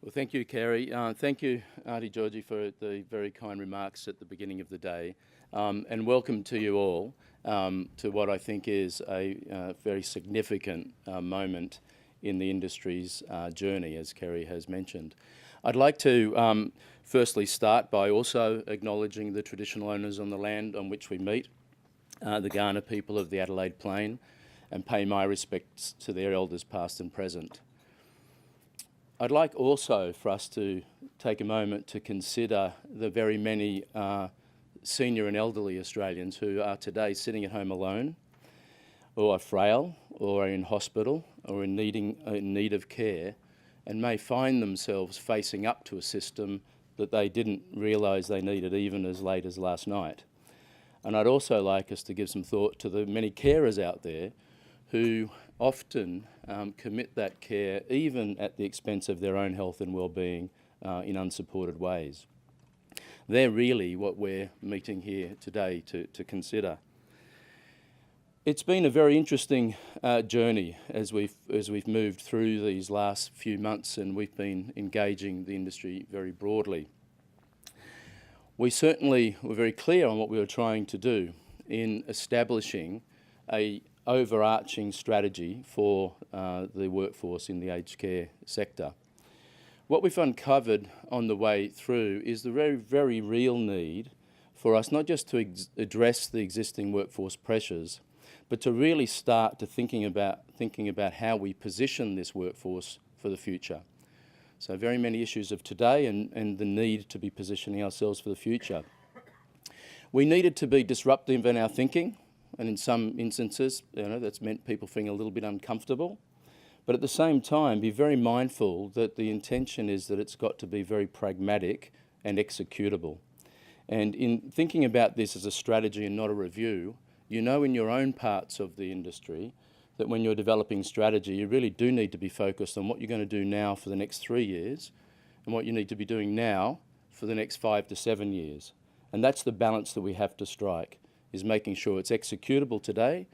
Well, thank you, Kerry. Thank you, Auntie Georgie, for the very kind remarks at the beginning of the day. And welcome to you all to what I think is a very significant moment in the industry's journey, as Kerry has mentioned. I'd like to firstly start by also acknowledging the traditional owners on the land on which we meet, the Kaurna people of the Adelaide Plain, and pay my respects to their elders past and present. I'd like also for us to take a moment to consider the very many senior and elderly Australians who are today sitting at home alone, or are frail, or are in hospital, or in need of care, and may find themselves facing up to a system that they didn't realise they needed even as late as last night. And I'd also like us to give some thought to the many carers out there who often commit that care even at the expense of their own health and well-being in unsupported ways. They're really what we're meeting here today to consider. It's been a very interesting journey as we've moved through these last few months, and we've been engaging the industry very broadly. We certainly were very clear on what we were trying to do in establishing a overarching strategy for the workforce in the aged care sector. What we've uncovered on the way through is the very, very real need for us not just to address the existing workforce pressures, but to really start to thinking about how we position this workforce for the future. So very many issues of today and the need to be positioning ourselves for the future. We needed to be disruptive in our thinking, and in some instances, that's meant people feeling a little bit uncomfortable. But at the same time, be very mindful that the intention is that it's got to be very pragmatic and executable. And in thinking about this as a strategy and not a review, you know in your own parts of the industry that when you're developing strategy, you really do need to be focused on what you're going to do now for the next 3 years and what you need to be doing now for the next 5 to 7 years. And that's the balance that we have to strike, is making sure it's executable today,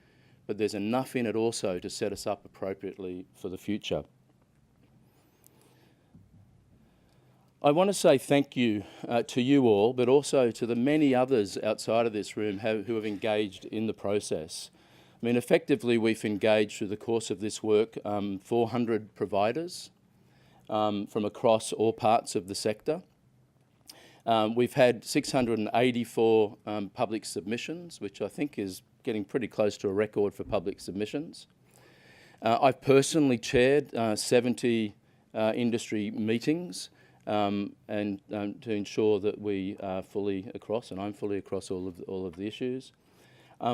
but there's enough in it also to set us up appropriately for the future. I want to say thank you to you all, but also to the many others outside of this room who have engaged in the process. I mean, effectively, we've engaged through the course of this work 400 providers from across all parts of the sector. We've had 684 public submissions, which I think is getting pretty close to a record for public submissions. I've personally chaired 70 industry meetings and to ensure that we are fully across, and I'm fully across all of the issues.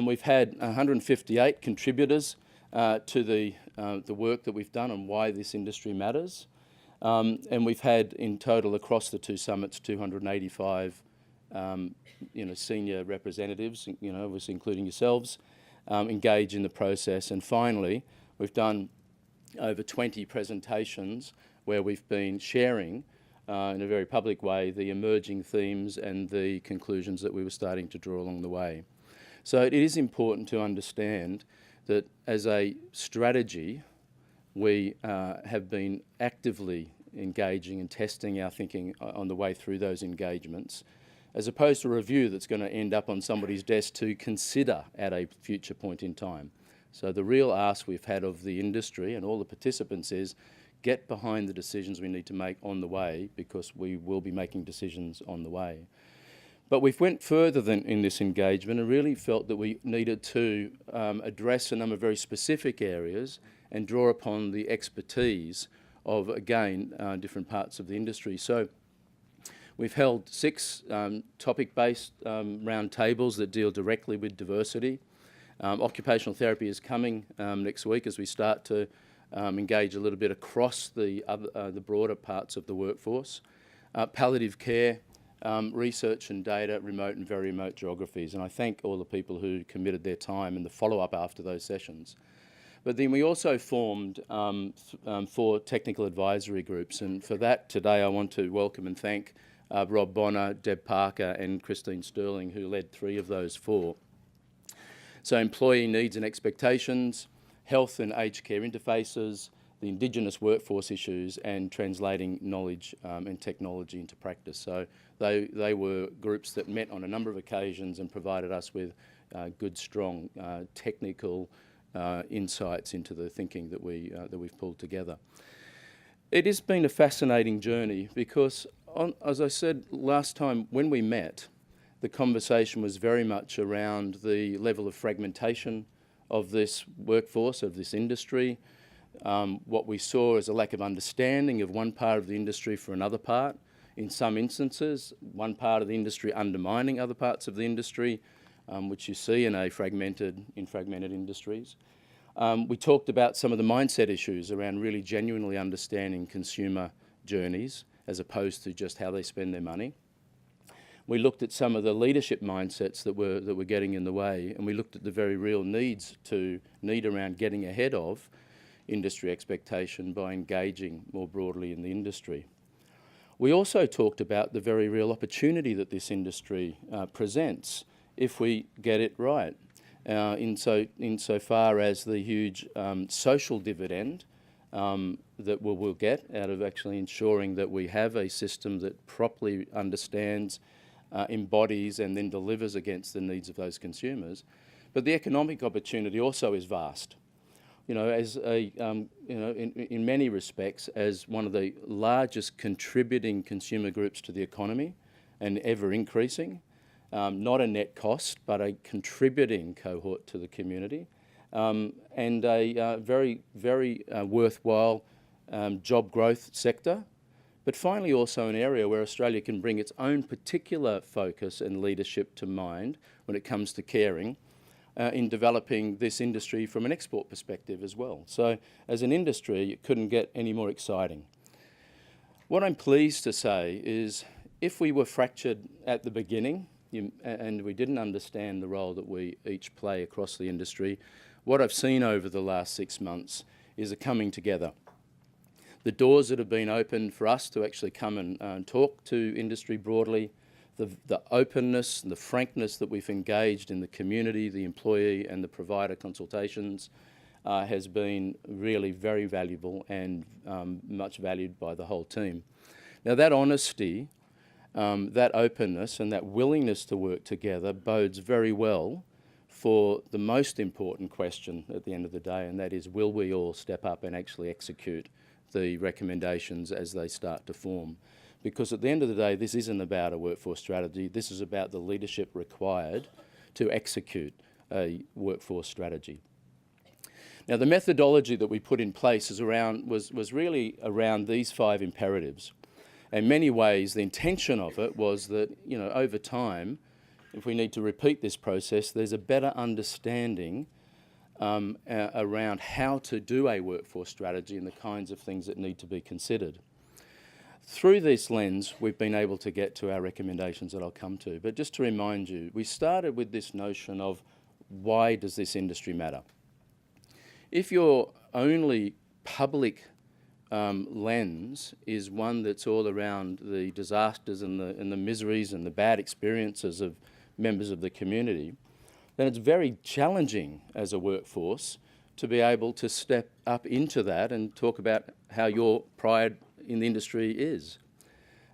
We've had 158 contributors to the work that we've done and why this industry matters. And we've had in total across the two summits 285 senior representatives, obviously including yourselves, engage in the process. And finally, we've done over 20 presentations where we've been sharing in a very public way the emerging themes and the conclusions that we were starting to draw along the way. So it is important to understand that as a strategy, we have been actively engaging and testing our thinking on the way through those engagements, as opposed to a review that's going to end up on somebody's desk to consider at a future point in time. So the real ask we've had of the industry and all the participants is get behind the decisions we need to make on the way, because we will be making decisions on the way. But we've went further than in this engagement and really felt that we needed to address a number of very specific areas and draw upon the expertise of, again, different parts of the industry. So we've held 6 topic-based round tables that deal directly with diversity. Occupational therapy is coming next week as we start to engage a little bit across the broader parts of the workforce. Palliative care, research and data, remote and very remote geographies. And I thank all the people who committed their time and the follow-up after those sessions. But then we also formed 4 technical advisory groups, and for that today I want to welcome and thank Rob Bonner, Deb Parker and Christine Sterling, who led 3 of those 4. So employee needs and expectations, health and aged care interfaces, the Indigenous workforce issues and translating knowledge and technology into practice. So they were groups that met on a number of occasions and provided us with good, strong technical insights into the thinking that we've pulled together. It has been a fascinating journey because, as I said last time when we met, the conversation was very much around the level of fragmentation of this workforce, of this industry. What we saw is a lack of understanding of one part of the industry for another part. In some instances, one part of the industry undermining other parts of the industry, which you see in fragmented industries. We talked about some of the mindset issues around really genuinely understanding consumer journeys as opposed to just how they spend their money. We looked at some of the leadership mindsets that were getting in the way, and we looked at the very real need around getting ahead of industry expectation by engaging more broadly in the industry. We also talked about the very real opportunity that this industry presents if we get it right, insofar as the huge social dividend that we'll get out of actually ensuring that we have a system that properly understands, embodies and then delivers against the needs of those consumers. But the economic opportunity also is vast. You know, in many respects, as one of the largest contributing consumer groups to the economy and ever increasing, not a net cost, but a contributing cohort to the community, and a very, very worthwhile job growth sector. But finally also an area where Australia can bring its own particular focus and leadership to mind when it comes to caring in developing this industry from an export perspective as well. So as an industry, it couldn't get any more exciting. What I'm pleased to say is if we were fractured at the beginning and we didn't understand the role that we each play across the industry, what I've seen over the last 6 months is a coming together. The doors that have been opened for us to actually come and talk to industry broadly, the openness and the frankness that we've engaged in the community, the employee and the provider consultations has been really very valuable and much valued by the whole team. Now that honesty, that openness and that willingness to work together bodes very well for the most important question at the end of the day, and that is, will we all step up and actually execute the recommendations as they start to form? Because at the end of the day, this isn't about a workforce strategy, this is about the leadership required to execute a workforce strategy. Now the methodology that we put in place was really around these 5 imperatives. In many ways, the intention of it was that, you know, over time, if we need to repeat this process, there's a better understanding around how to do a workforce strategy and the kinds of things that need to be considered. Through this lens, we've been able to get to our recommendations that I'll come to. But just to remind you, we started with this notion of why does this industry matter? If your only public lens is one that's all around the disasters and the miseries and the bad experiences of members of the community, then it's very challenging as a workforce to be able to step up into that and talk about how your pride in the industry is.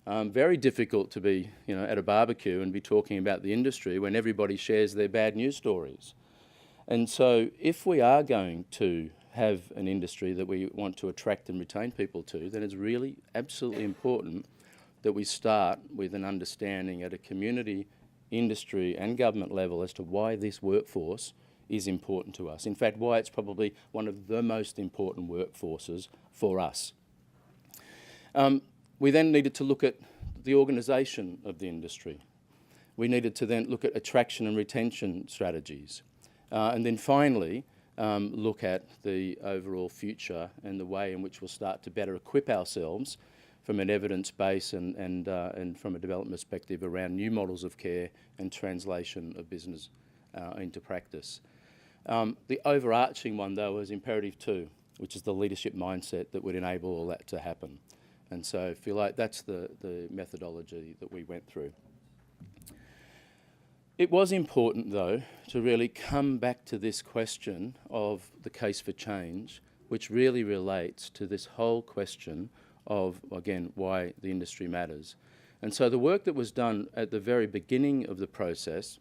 Very difficult to be, you know, at a barbecue and be talking about the industry when everybody shares their bad news stories. And so if we are going to have an industry that we want to attract and retain people to, then it's really absolutely important that we start with an understanding at a community, industry and government level as to why this workforce is important to us. In fact, why it's probably one of the most important workforces for us. We then needed to look at the organisation of the industry. We needed to then look at attraction and retention strategies. And then finally, look at the overall future and the way in which we'll start to better equip ourselves from an evidence base and from a development perspective around new models of care and translation of business into practice. The overarching one, though, was imperative 2, which is the leadership mindset that would enable all that to happen. And so I feel like that's the methodology that we went through. It was important, though, to really come back to this question of the case for change which really relates to this whole question of, again, why the industry matters. And so the work that was done at the very beginning of the process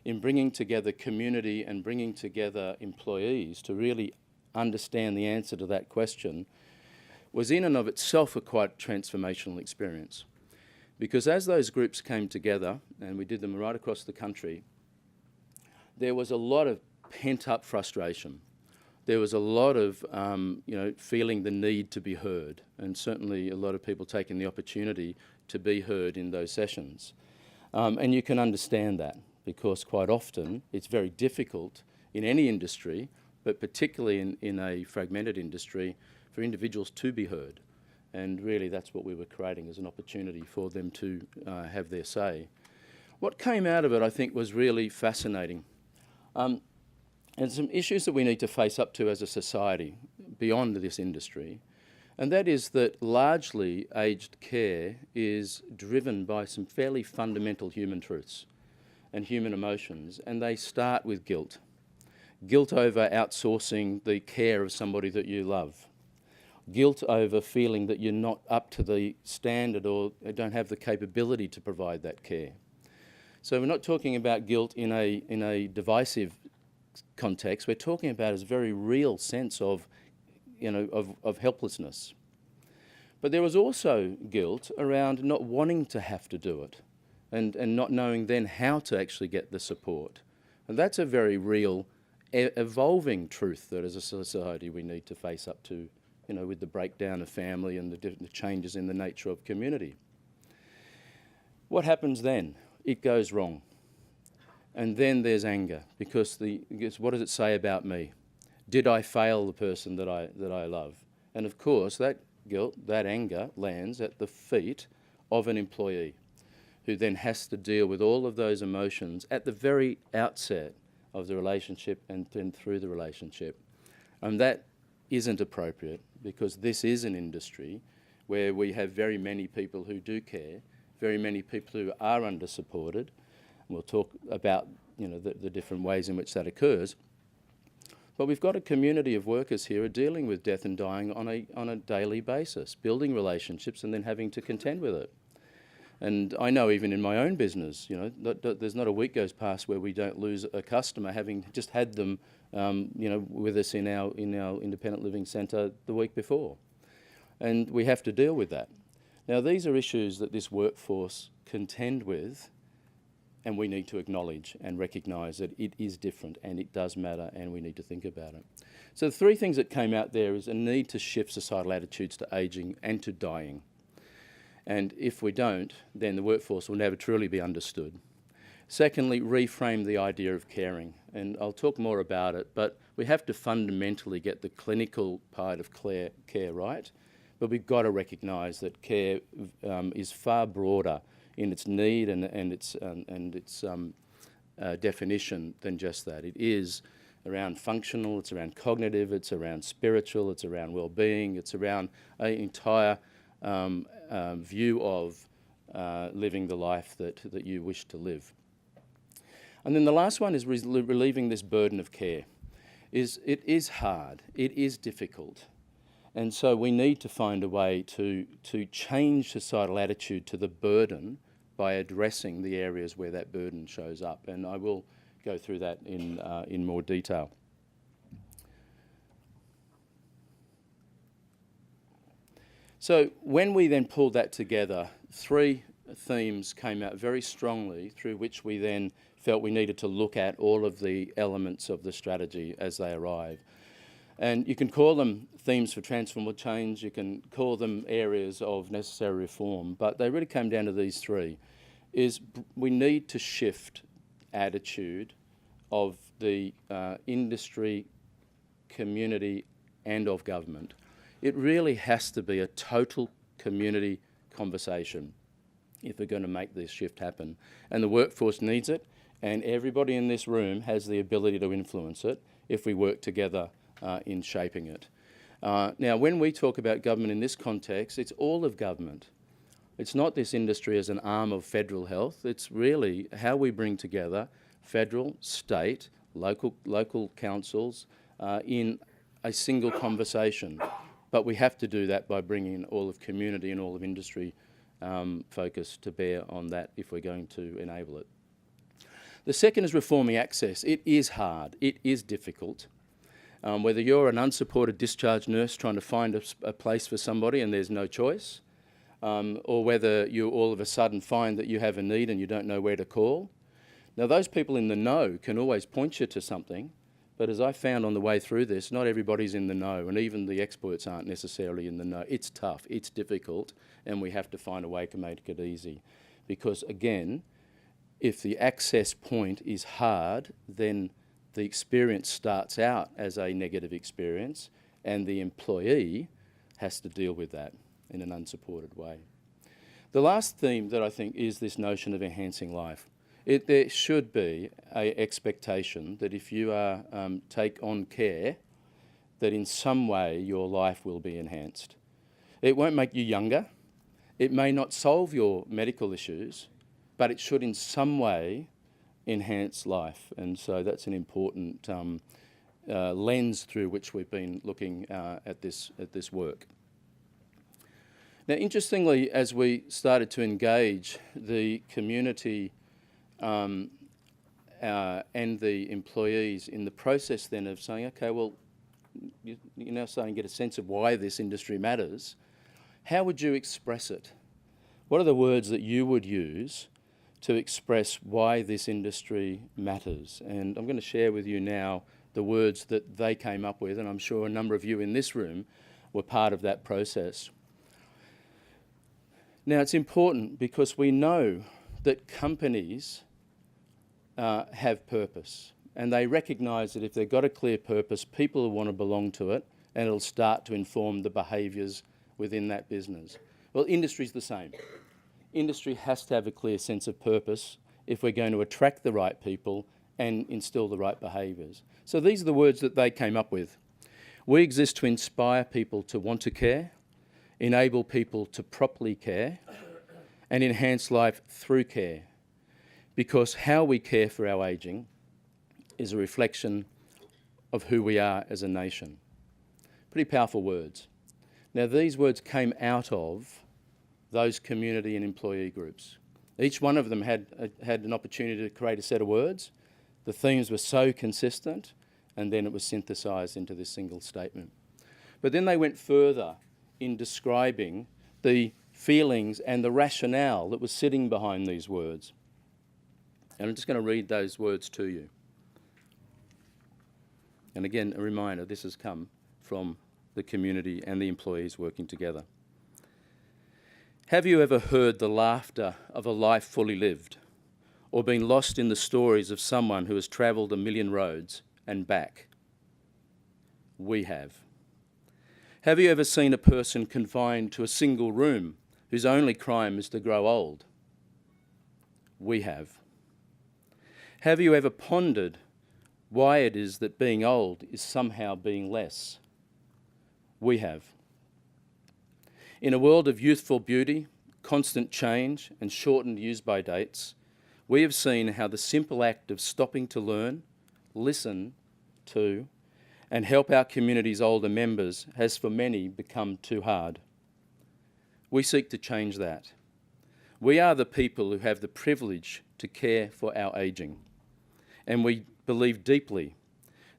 in bringing together community and bringing together employees to really understand the answer to that question was in and of itself a quite transformational experience. Because as those groups came together, and we did them right across the country, there was a lot of pent-up frustration. There was a lot of feeling the need to be heard, and certainly a lot of people taking the opportunity to be heard in those sessions. And you can understand that, because quite often it's very difficult in any industry, but particularly in a fragmented industry, for individuals to be heard. And really that's what we were creating, as an opportunity for them to have their say. What came out of it, I think, was really fascinating. And some issues that we need to face up to as a society beyond this industry, and that is that largely aged care is driven by some fairly fundamental human truths and human emotions, and they start with guilt. Guilt over outsourcing the care of somebody that you love. Guilt over feeling that you're not up to the standard or don't have the capability to provide that care. So we're not talking about guilt in a divisive context. We're talking about a very real sense of helplessness. But there was also guilt around not wanting to have to do it and not knowing then how to actually get the support. And that's a very real, evolving truth that as a society we need to face up to, with the breakdown of family and the changes in the nature of community. What happens then? It goes wrong. And then there's anger, because what does it say about me? Did I fail the person that I love? And of course, that guilt, that anger lands at the feet of an employee who then has to deal with all of those emotions at the very outset of the relationship and then through the relationship. And that isn't appropriate, because this is an industry where we have very many people who do care, very many people who are under-supported. We'll talk about the different ways in which that occurs. But we've got a community of workers here who are dealing with death and dying on a daily basis, building relationships and then having to contend with it. And I know even in my own business, there's not a week goes past where we don't lose a customer, having just had them with us in our independent living centre the week before. And we have to deal with that. Now, these are issues that this workforce contend with, and we need to acknowledge and recognise that it is different and it does matter and we need to think about it. So the three things that came out there is a need to shift societal attitudes to ageing and to dying. And if we don't, then the workforce will never truly be understood. Secondly, reframe the idea of caring. And I'll talk more about it, but we have to fundamentally get the clinical part of care right. But we've got to recognise that care is far broader in its need and its definition than just that. It is around functional, it's around cognitive, it's around spiritual, it's around well-being, it's around an entire view of living the life that you wish to live. And then the last one is relieving this burden of care. It is hard, it is difficult. And so we need to find a way to change societal attitude to the burden by addressing the areas where that burden shows up. And I will go through that in more detail. So when we then pulled that together, three themes came out very strongly through which we then felt we needed to look at all of the elements of the strategy as they arrive. And you can call them themes for transformational change, you can call them areas of necessary reform, but they really came down to these three. We need to shift attitude of the industry, community and of government. It really has to be a total community conversation if we're going to make this shift happen. And the workforce needs it, and everybody in this room has the ability to influence it if we work together in shaping it. Now, when we talk about government in this context, it's all of government. It's not this industry as an arm of federal health. It's really how we bring together federal, state, local councils in a single conversation, but we have to do that by bringing all of community and all of industry focus to bear on that if we're going to enable it. The second is reforming access. It is hard. It is difficult. Whether you're an unsupported discharge nurse trying to find a place for somebody and there's no choice, or whether you all of a sudden find that you have a need and you don't know where to call. Now, those people in the know can always point you to something, but as I found on the way through this, not everybody's in the know, and even the experts aren't necessarily in the know. It's tough, it's difficult, and we have to find a way to make it easy. Because again, if the access point is hard, then the experience starts out as a negative experience, and the employee has to deal with that in an unsupported way. The last theme that I think is this notion of enhancing life. There should be an expectation that if you take on care, that in some way your life will be enhanced. It won't make you younger. It may not solve your medical issues, but it should in some way enhance life. And so that's an important lens through which we've been looking at this work. Now, interestingly, as we started to engage the community and the employees in the process then of saying, okay, well, you're now starting to get a sense of why this industry matters. How would you express it? What are the words that you would use to express why this industry matters? And I'm going to share with you now the words that they came up with, and I'm sure a number of you in this room were part of that process. Now, it's important because we know that companies have purpose, and they recognise that if they've got a clear purpose, people will want to belong to it, and it'll start to inform the behaviours within that business. Well, industry's the same. Industry has to have a clear sense of purpose if we're going to attract the right people and instill the right behaviours. So these are the words that they came up with. We exist to inspire people to want to care, enable people to properly care, and enhance life through care. Because how we care for our ageing is a reflection of who we are as a nation. Pretty powerful words. Now, these words came out of those community and employee groups. Each one of them had an opportunity to create a set of words. The themes were so consistent, and then it was synthesised into this single statement. But then they went further in describing the feelings and the rationale that was sitting behind these words. And I'm just going to read those words to you. And again, a reminder, this has come from the community and the employees working together. Have you ever heard the laughter of a life fully lived, or been lost in the stories of someone who has travelled a million roads and back? We have. Have you ever seen a person confined to a single room whose only crime is to grow old? We have. Have you ever pondered why it is that being old is somehow being less? We have. In a world of youthful beauty, constant change, and shortened use-by dates, we have seen how the simple act of stopping to learn, listen to, and help our community's older members has for many become too hard. We seek to change that. We are the people who have the privilege to care for our ageing. And we believe deeply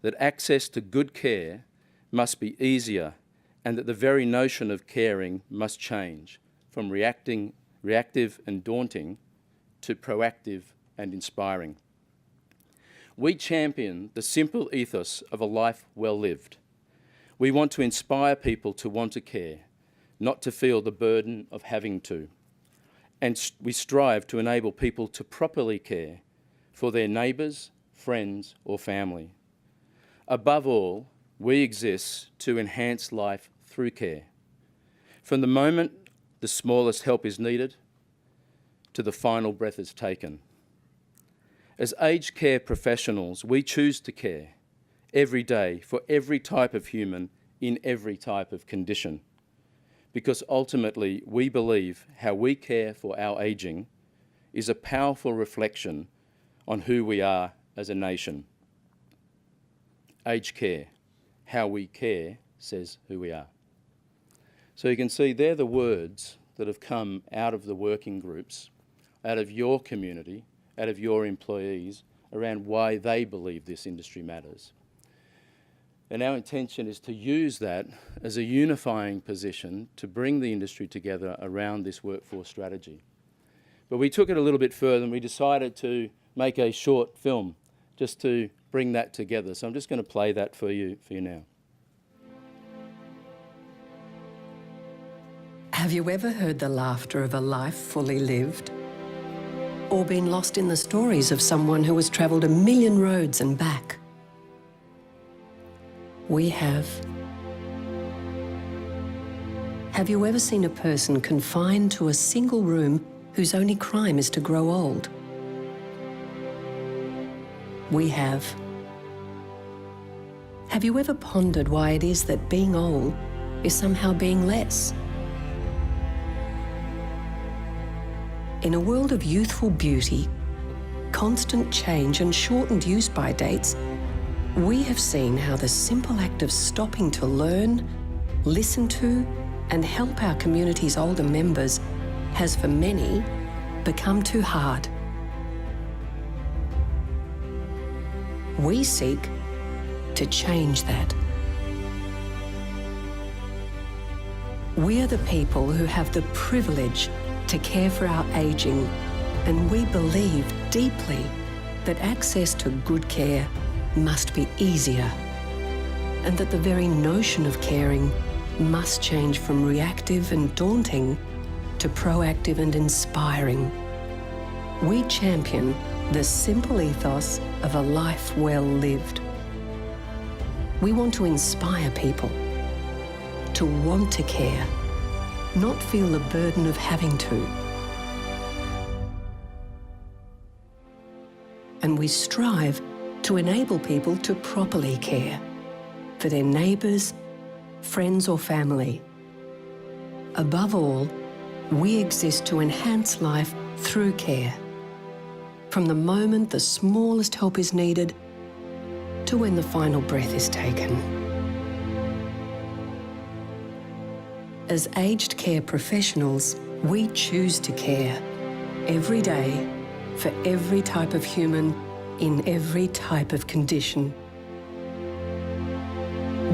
that access to good care must be easier, and that the very notion of caring must change from reactive and daunting to proactive and inspiring. We champion the simple ethos of a life well lived. We want to inspire people to want to care, not to feel the burden of having to. And we strive to enable people to properly care for their neighbours, friends, or family. Above all, we exist to enhance life through care. From the moment the smallest help is needed to the final breath is taken. As aged care professionals, we choose to care every day for every type of human in every type of condition, because ultimately we believe how we care for our ageing is a powerful reflection on who we are as a nation. Aged care. how we care says who we are. So you can see they're the words that have come out of the working groups, out of your community, out of your employees, around why they believe this industry matters. And our intention is to use that as a unifying position to bring the industry together around this workforce strategy. But we took it a little bit further and we decided to make a short film just to bring that together. So I'm just going to play that for you now. Have you ever heard the laughter of a life fully lived? Or been lost in the stories of someone who has travelled 1,000,000 roads and back? We have. Have you ever seen a person confined to a single room whose only crime is to grow old? We have. Have you ever pondered why it is that being old is somehow being less? In a world of youthful beauty, constant change and shortened use-by dates, we have seen how the simple act of stopping to learn, listen to, and help our community's older members has, for many, become too hard. We seek to change that. We are the people who have the privilege to care for our ageing, and we believe deeply that access to good care must be easier, and that the very notion of caring must change from reactive and daunting to proactive and inspiring. We champion the simple ethos of a life well lived. We want to inspire people to want to care, not feel the burden of having to. And we strive to enable people to properly care for their neighbours, friends or family. Above all, we exist to enhance life through care, from the moment the smallest help is needed to when the final breath is taken. As aged care professionals, we choose to care every day for every type of human in every type of condition.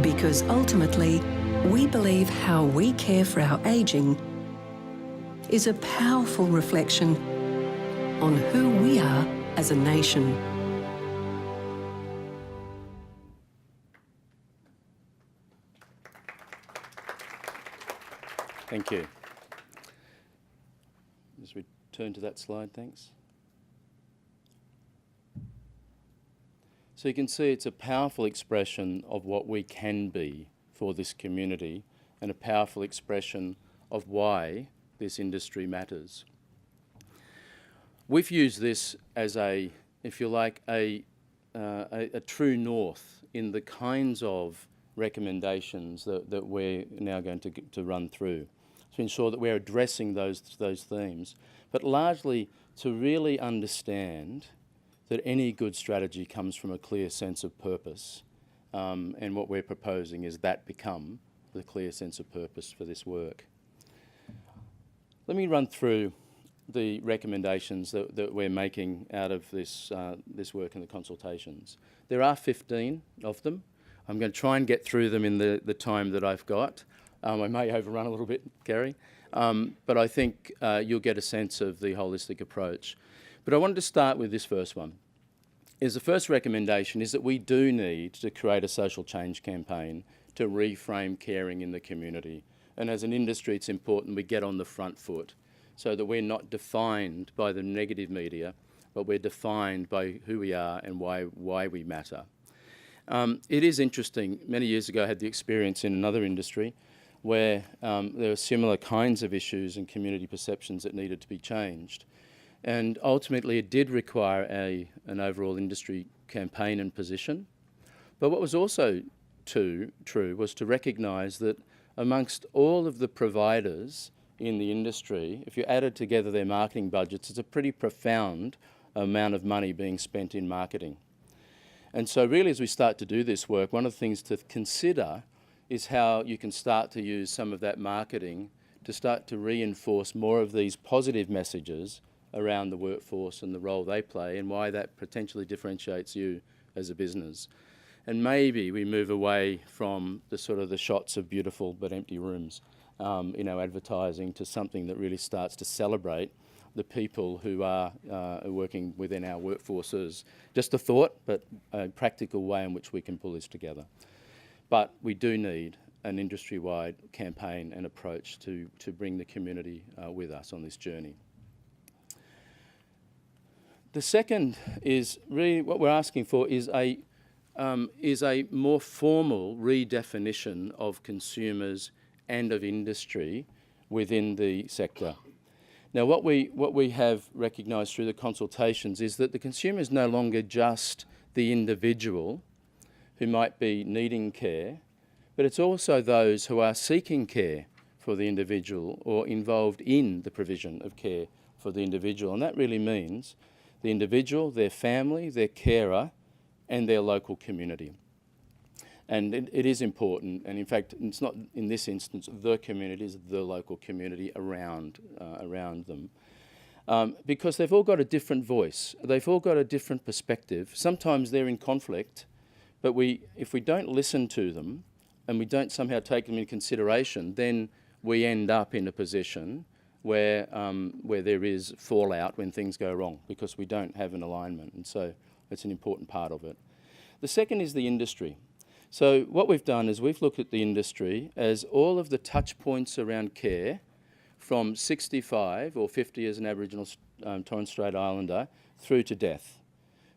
Because ultimately, we believe how we care for our ageing is a powerful reflection on who we are as a nation. Thank you. Just return to that slide, thanks. So you can see it's a powerful expression of what we can be for this community and a powerful expression of why this industry matters. We've used this as a, if you like, a true north in the kinds of recommendations that we're now going to run through to ensure that we're addressing those themes, but largely to really understand that any good strategy comes from a clear sense of purpose. And what we're proposing is that become the clear sense of purpose for this work. Let me run through the recommendations that we're making out of this work and the consultations. There are 15 of them. I'm going to try and get through them in the time that I've got. I may overrun a little bit, Gary, but I think you'll get a sense of the holistic approach. But I wanted to start with this first one. The first recommendation is that we do need to create a social change campaign to reframe caring in the community. And as an industry, it's important we get on the front foot so that we're not defined by the negative media, but we're defined by who we are and why we matter. It is interesting. Many years ago, I had the experience in another industry where there were similar kinds of issues and community perceptions that needed to be changed. And ultimately, it did require an overall industry campaign and position. But what was also true was to recognise that amongst all of the providers in the industry, if you added together their marketing budgets, it's a pretty profound amount of money being spent in marketing. And so really, as we start to do this work, one of the things to consider is how you can start to use some of that marketing to start to reinforce more of these positive messages around the workforce and the role they play and why that potentially differentiates you as a business. And maybe we move away from the sort of the shots of beautiful but empty rooms in our advertising to something that really starts to celebrate the people who are working within our workforces. Just a thought, but a practical way in which we can pull this together. But we do need an industry-wide campaign and approach to bring the community with us on this journey. The second is really what we're asking for is a more formal redefinition of consumers and of industry within the sector. Now, what we have recognised through the consultations is that the consumer is no longer just the individual who might be needing care, but it's also those who are seeking care for the individual or involved in the provision of care for the individual. And that really means the individual, their family, their carer, and their local community. And it is important, and in fact, it's not in this instance the community, it's the local community around them. Because they've all got a different voice, they've all got a different perspective. Sometimes they're in conflict, but if we don't listen to them and we don't somehow take them into consideration, then we end up in a position where there is fallout when things go wrong because we don't have an alignment, and so it's an important part of it. The second is the industry. So what we've done is we've looked at the industry as all of the touch points around care from 65 or 50 as an Aboriginal Torres Strait Islander through to death,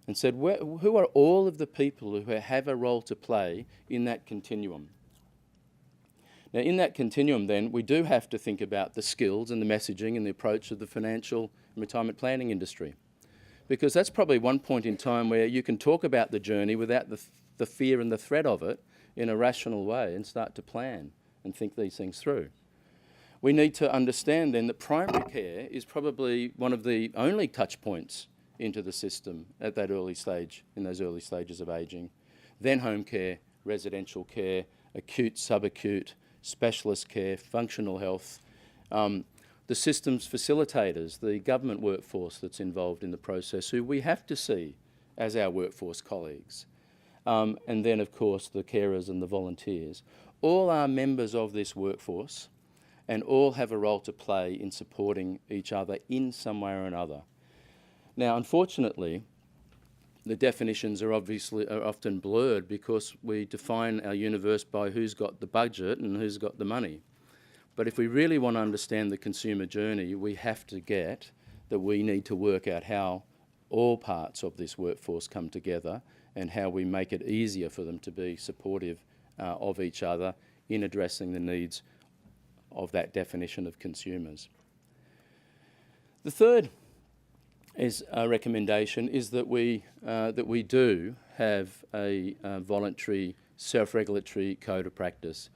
and said who are all of the people who have a role to play in that continuum. Now, in that continuum, then, we do have to think about the skills and the messaging and the approach of the financial and retirement planning industry, because that's probably one point in time where you can talk about the journey without the fear and the threat of it in a rational way and start to plan and think these things through. We need to understand then that primary care is probably one of the only touch points into the system at that early stage, in those early stages of ageing. Then home care, residential care, acute, subacute, specialist care, functional health, the systems facilitators, the government workforce that's involved in the process, who we have to see as our workforce colleagues. And then, of course, the carers and the volunteers. All are members of this workforce and all have a role to play in supporting each other in some way or another. Now, unfortunately, the definitions are often blurred because we define our universe by who's got the budget and who's got the money. But if we really want to understand the consumer journey, we have to get that we need to work out how all parts of this workforce come together and how we make it easier for them to be supportive of each other in addressing the needs of that definition of consumers. The third recommendation is that we do have a voluntary self-regulatory code of practice.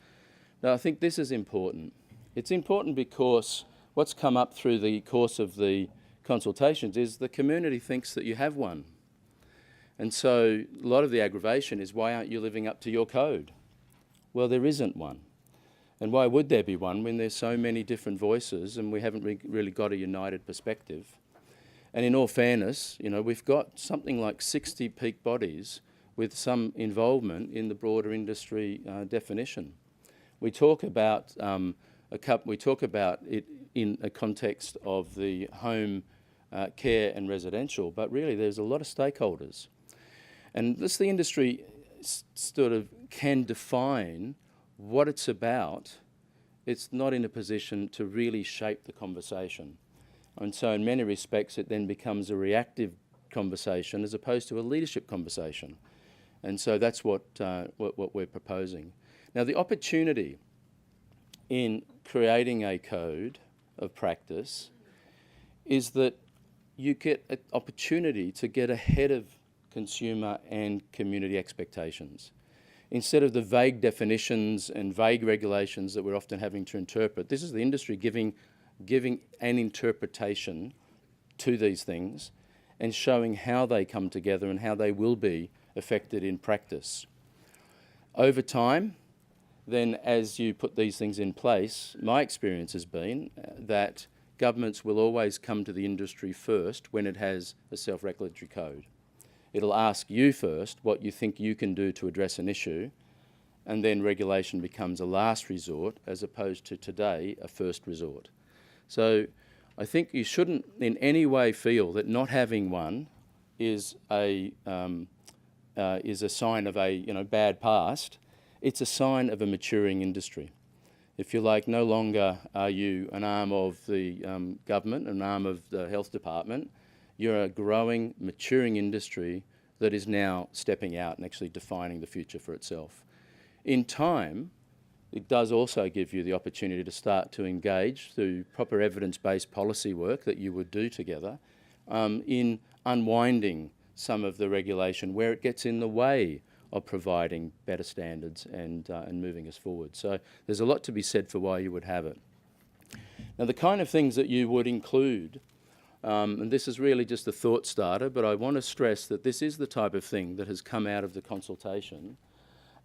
Now, I think this is important. It's important because what's come up through the course of the consultations is the community thinks that you have one. And so a lot of the aggravation is, why aren't you living up to your code? Well, there isn't one. And why would there be one when there's so many different voices and we haven't really got a united perspective? And in all fairness, you know, we've got something like 60 peak bodies with some involvement in the broader industry definition. We talk about it in a context of the home care and residential, but really there's a lot of stakeholders. And this, the industry sort of can define what it's about. It's not in a position to really shape the conversation. And so in many respects, it then becomes a reactive conversation as opposed to a leadership conversation. And so that's what we're proposing. Now, the opportunity in creating a code of practice is that you get an opportunity to get ahead of consumer and community expectations. Instead of the vague definitions and vague regulations that we're often having to interpret, this is the industry giving an interpretation to these things and showing how they come together and how they will be affected in practice. Over time, then as you put these things in place, my experience has been that governments will always come to the industry first when it has a self-regulatory code. It'll ask you first what you think you can do to address an issue, and then regulation becomes a last resort as opposed to today a first resort. So I think you shouldn't in any way feel that not having one is a sign of a bad past. It's a sign of a maturing industry. If you like, no longer are you an arm of the government, an arm of the health department. You're a growing, maturing industry that is now stepping out and actually defining the future for itself. In time, it does also give you the opportunity to start to engage through proper evidence-based policy work that you would do together in unwinding some of the regulation where it gets in the way of providing better standards and moving us forward. So there's a lot to be said for why you would have it. Now, the kind of things that you would include, and this is really just a thought starter, but I want to stress that this is the type of thing that has come out of the consultation,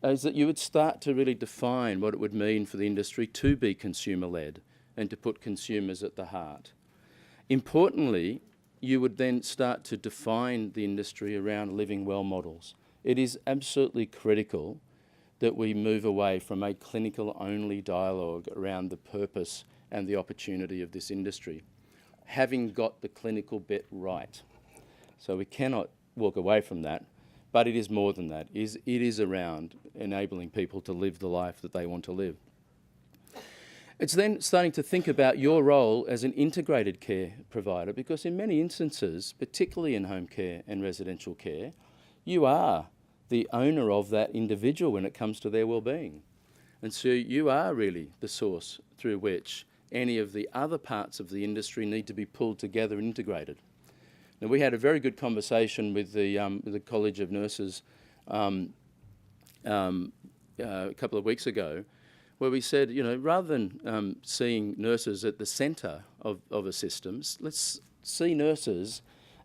is that you would start to really define what it would mean for the industry to be consumer-led and to put consumers at the heart. Importantly, you would then start to define the industry around living well models. It is absolutely critical that we move away from a clinical-only dialogue around the purpose and the opportunity of this industry, having got the clinical bit right. So we cannot walk away from that, but it is more than that. It is around enabling people to live the life that they want to live. It's then starting to think about your role as an integrated care provider, because in many instances, particularly in home care and residential care, you are the owner of that individual when it comes to their well-being. And so you are really the source through which any of the other parts of the industry need to be pulled together and integrated. Now, we had a very good conversation with the College of Nurses a couple of weeks ago, where we said, rather than seeing nurses at the centre of a system, let's see nurses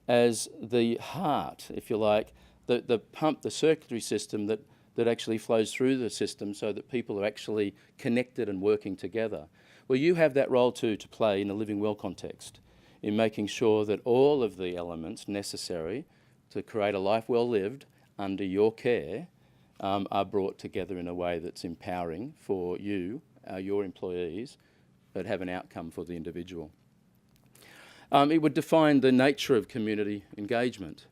as the heart, if you like, the pump, the circulatory system that actually flows through the system so that people are actually connected and working together. Well, you have that role too to play in a living well context, in making sure that all of the elements necessary to create a life well lived under your care are brought together in a way that's empowering for you, your employees, but have an outcome for the individual. It would define the nature of community engagement.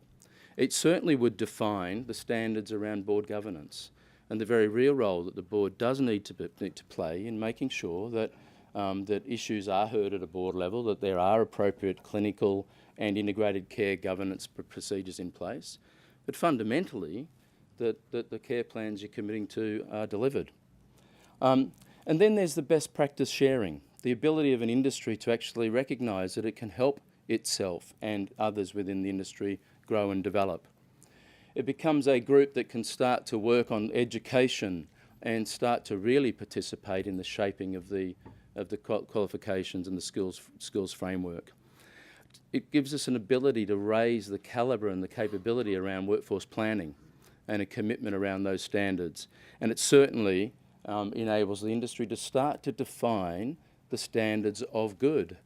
It certainly would define the standards around board governance and the very real role that the board does need to play in making sure that that issues are heard at a board level, that there are appropriate clinical and integrated care governance procedures in place, but fundamentally that the care plans you're committing to are delivered. And then there's the best practice sharing, the ability of an industry to actually recognise that it can help itself and others within the industry grow and develop. It becomes a group that can start to work on education and start to really participate in the shaping of the qualifications and the skills framework. It gives us an ability to raise the calibre and the capability around workforce planning and a commitment around those standards. And it certainly enables the industry to start to define the standards of good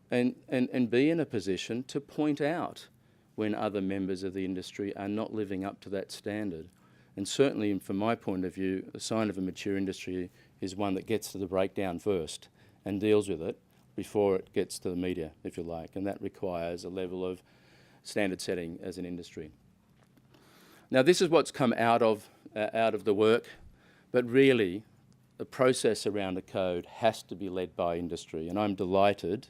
and be in a position to point out when other members of the industry are not living up to that standard. And certainly, from my point of view, a sign of a mature industry is one that gets to the breakdown first and deals with it before it gets to the media, if you like, and that requires a level of standard setting as an industry. Now, this is what's come out of the work, but really, the process around a code has to be led by industry, and I'm delighted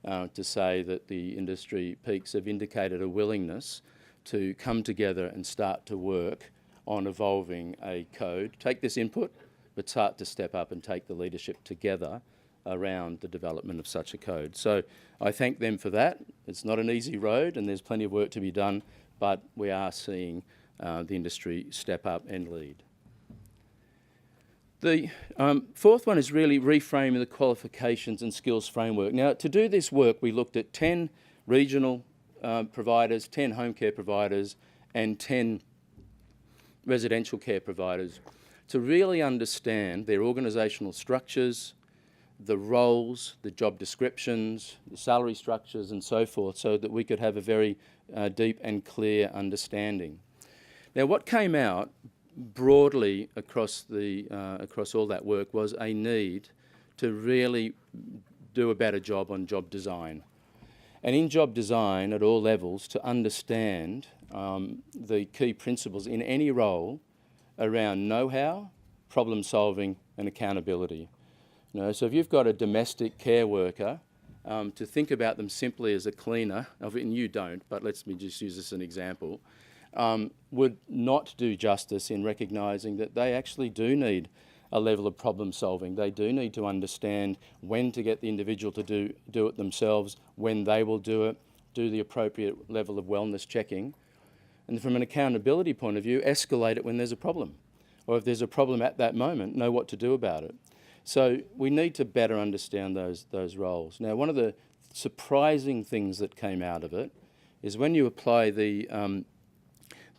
to say that the industry peaks have indicated a willingness to come together and start to work on evolving a code, take this input, but start to step up and take the leadership together around the development of such a code. So I thank them for that. It's not an easy road and there's plenty of work to be done, but we are seeing the industry step up and lead. The fourth one is really reframing the qualifications and skills framework. Now, to do this work, we looked at 10 regional providers, 10 home care providers, and 10 residential care providers to really understand their organisational structures, the roles, the job descriptions, the salary structures and so forth, so that we could have a very deep and clear understanding. Now, what came out broadly across all that work was a need to really do a better job on job design. And in job design at all levels, to understand the key principles in any role around know-how, problem solving and accountability. You know, so if you've got a domestic care worker, to think about them simply as a cleaner, and you don't, but let me just use this as an example, would not do justice in recognising that they actually do need a level of problem solving. They do need to understand when to get the individual to do it themselves, when they will do it, do the appropriate level of wellness checking, and from an accountability point of view, escalate it when there's a problem. Or if there's a problem at that moment, know what to do about it. So we need to better understand those roles. Now, one of the surprising things that came out of it is when you apply the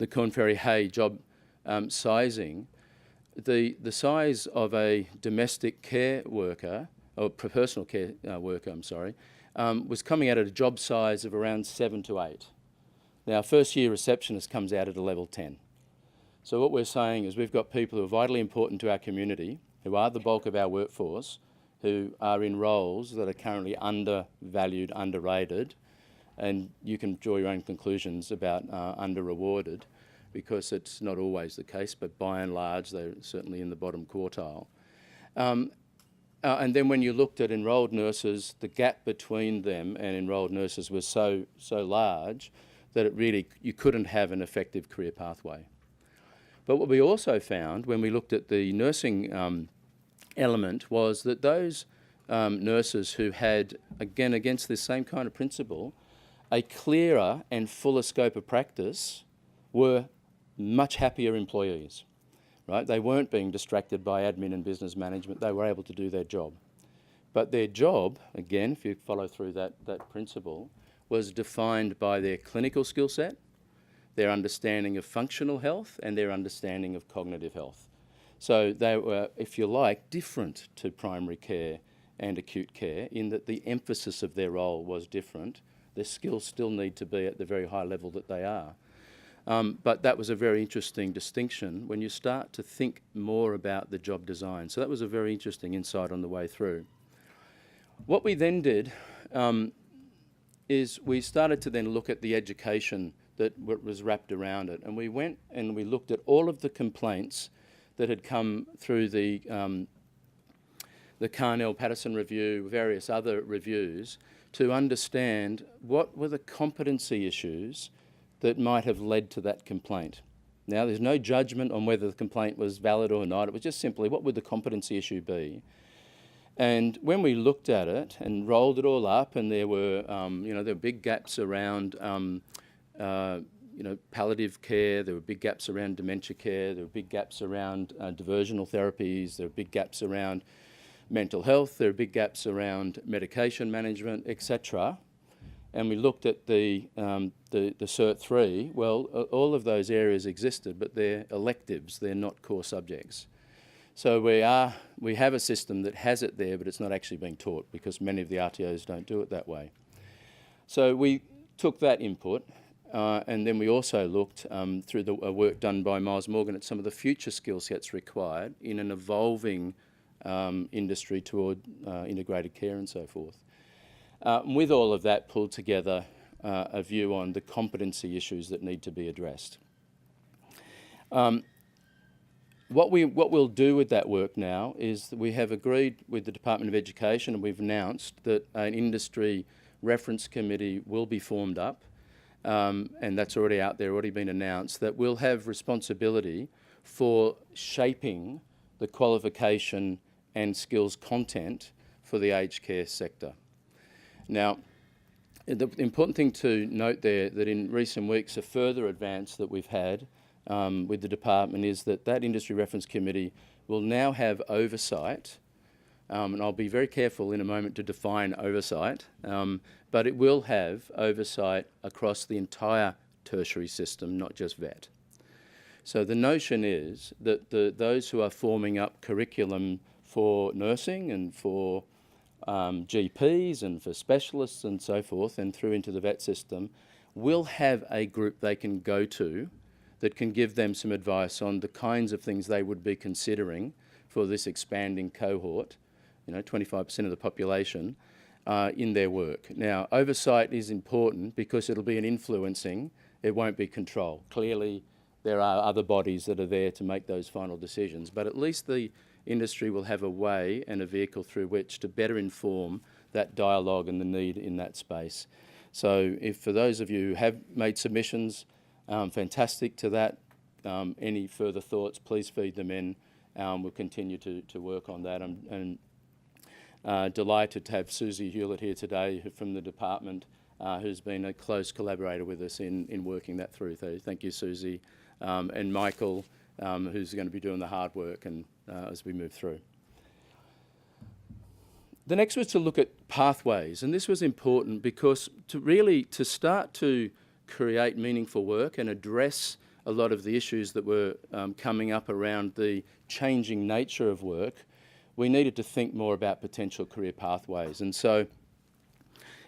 Korn Ferry Hay job sizing, the size of a domestic care worker, or personal care worker, was coming out at a job size of around 7 to 8. Now, first year receptionist comes out at a level 10. So what we're saying is we've got people who are vitally important to our community, who are the bulk of our workforce, who are in roles that are currently undervalued, underrated, and you can draw your own conclusions about under-rewarded, because it's not always the case, but by and large they're certainly in the bottom quartile. And then when you looked at enrolled nurses, the gap between them and enrolled nurses was so large that it really, you couldn't have an effective career pathway. But what we also found when we looked at the nursing element was that those nurses who had, again, against this same kind of principle, a clearer and fuller scope of practice were much happier employees, right? They weren't being distracted by admin and business management. They were able to do their job. But their job, again, if you follow through that principle, was defined by their clinical skill set, their understanding of functional health and their understanding of cognitive health. So they were, if you like, different to primary care and acute care in that the emphasis of their role was different. Their skills still need to be at the very high level that they are. But that was a very interesting distinction when you start to think more about the job design. So that was a very interesting insight on the way through. What we then did is we started to then look at the education that was wrapped around it. And we went and we looked at all of the complaints that had come through the Carnell-Patterson review, various other reviews, to understand what were the competency issues that might have led to that complaint. Now, there's no judgment on whether the complaint was valid or not. It was just simply, what would the competency issue be? And when we looked at it and rolled it all up, and there were, there were big gaps around, palliative care. There were big gaps around dementia care. There were big gaps around diversional therapies. There were big gaps around mental health. There are big gaps around medication management, etc. And we looked at the Cert 3. Well, all of those areas existed, but they're electives. They're not core subjects. So we have a system that has it there, but it's not actually being taught because many of the RTOs don't do it that way. So we took that input, and then we also looked through the work done by Miles Morgan at some of the future skill sets required in an evolving industry toward integrated care and so forth. With all of that, pulled together a view on the competency issues that need to be addressed. What we'll do with that work now is that we have agreed with the Department of Education, and we've announced that an industry reference committee will be formed up, and that's already out there, already been announced, that will have responsibility for shaping the qualification and skills content for the aged care sector. Now, the important thing to note there, that in recent weeks, a further advance that we've had with the department is that industry reference committee will now have oversight, and I'll be very careful in a moment to define oversight, but it will have oversight across the entire tertiary system, not just vet. So the notion is that those who are forming up curriculum for nursing and for GPs and for specialists and so forth, and through into the vet system, will have a group they can go to that can give them some advice on the kinds of things they would be considering for this expanding cohort, 25% of the population, in their work. Now, oversight is important because it'll be an influencing, it won't be control. Clearly, there are other bodies that are there to make those final decisions, but at least the industry will have a way and a vehicle through which to better inform that dialogue and the need in that space. So if for those of you who have made submissions, fantastic to that. Any further thoughts, please feed them in. We'll continue to work on that. And delighted to have Susie Hewlett here today from the department, who's been a close collaborator with us in working that through. So thank you, Susie. And Michael, who's going to be doing the hard work and as we move through. The next was to look at pathways, and this was important because to start to create meaningful work and address a lot of the issues that were coming up around the changing nature of work, we needed to think more about potential career pathways. And so,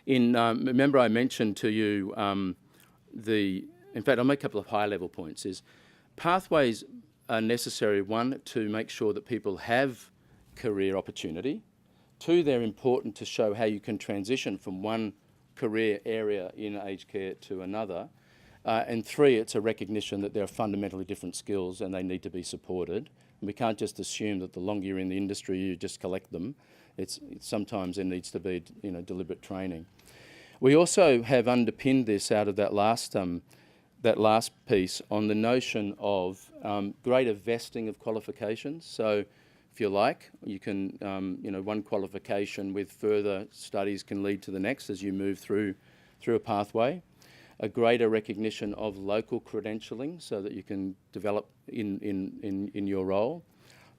remember I mentioned to you in fact I'll make a couple of high-level points, is pathways are necessary, one, to make sure that people have career opportunity. Two, they're important to show how you can transition from one career area in aged care to another. And three, it's a recognition that there are fundamentally different skills and they need to be supported. And we can't just assume that the longer you're in the industry, you just collect them. Sometimes there needs to be deliberate training. We also have underpinned this out of that last piece on the notion of greater vesting of qualifications. So if you like, you can, one qualification with further studies can lead to the next as you move through a pathway. A greater recognition of local credentialing so that you can develop in your role.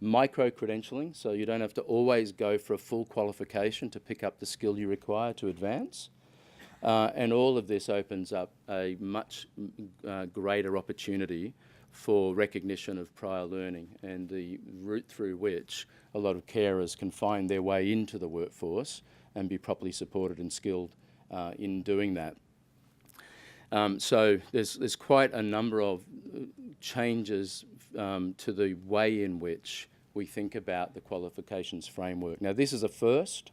Micro-credentialing, so you don't have to always go for a full qualification to pick up the skill you require to advance. And all of this opens up a much greater opportunity for recognition of prior learning and the route through which a lot of carers can find their way into the workforce and be properly supported and skilled in doing that. So there's quite a number of changes to the way in which we think about the qualifications framework. Now, this is a first.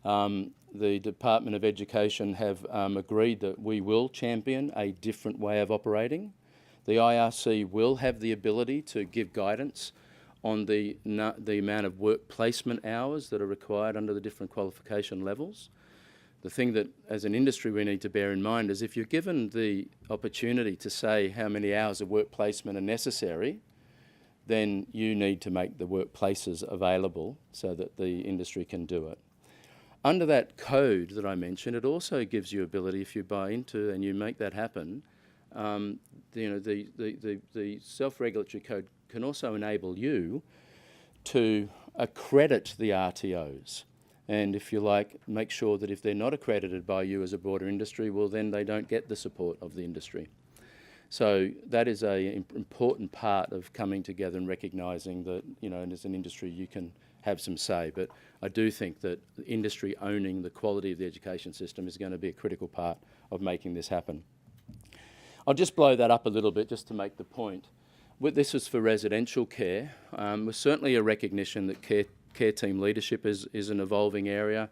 The Department of Education have agreed that we will champion a different way of operating. The IRC will have the ability to give guidance on the amount of work placement hours that are required under the different qualification levels. The thing that, as an industry, we need to bear in mind is if you're given the opportunity to say how many hours of work placement are necessary, then you need to make the workplaces available so that the industry can do it. Under that code that I mentioned, it also gives you ability, if you buy into and you make that happen, the self-regulatory code can also enable you to accredit the RTOs. And if you like, make sure that if they're not accredited by you as a broader industry, well, then they don't get the support of the industry. So that is an important part of coming together and recognising that, and as an industry, you can have some say. But I do think that the industry owning the quality of the education system is going to be a critical part of making this happen. I'll just blow that up a little bit just to make the point. This is for residential care. There's certainly a recognition that care team leadership is an evolving area,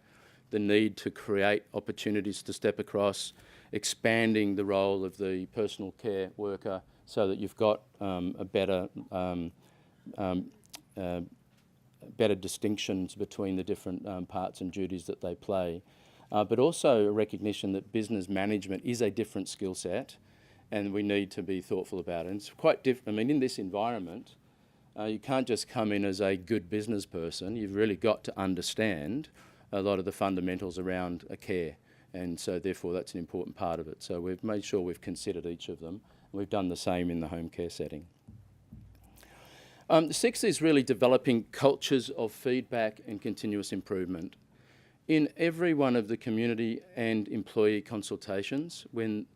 the need to create opportunities to step across, expanding the role of the personal care worker so that you've got a better distinctions between the different parts and duties that they play. But also a recognition that business management is a different skill set and we need to be thoughtful about it. And it's quite different. I mean, in this environment, you can't just come in as a good business person. You've really got to understand a lot of the fundamentals around a care. And so therefore that's an important part of it. So we've made sure we've considered each of them. We've done the same in the home care setting. The sixth is really developing cultures of feedback and continuous improvement. In every one of the community and employee consultations, when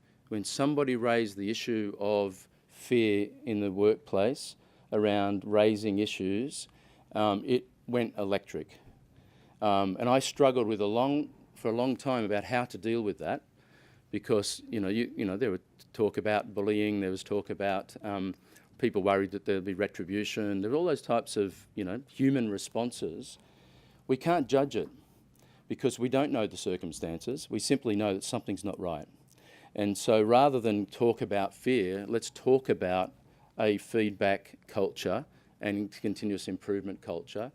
somebody raised the issue of fear in the workplace around raising issues, it went electric. And I struggled with for a long time about how to deal with that, because there was talk about bullying, there was talk about people worried that there'd be retribution. There were all those types of human responses. We can't judge it because we don't know the circumstances. We simply know that something's not right. And so rather than talk about fear, let's talk about a feedback culture and continuous improvement culture.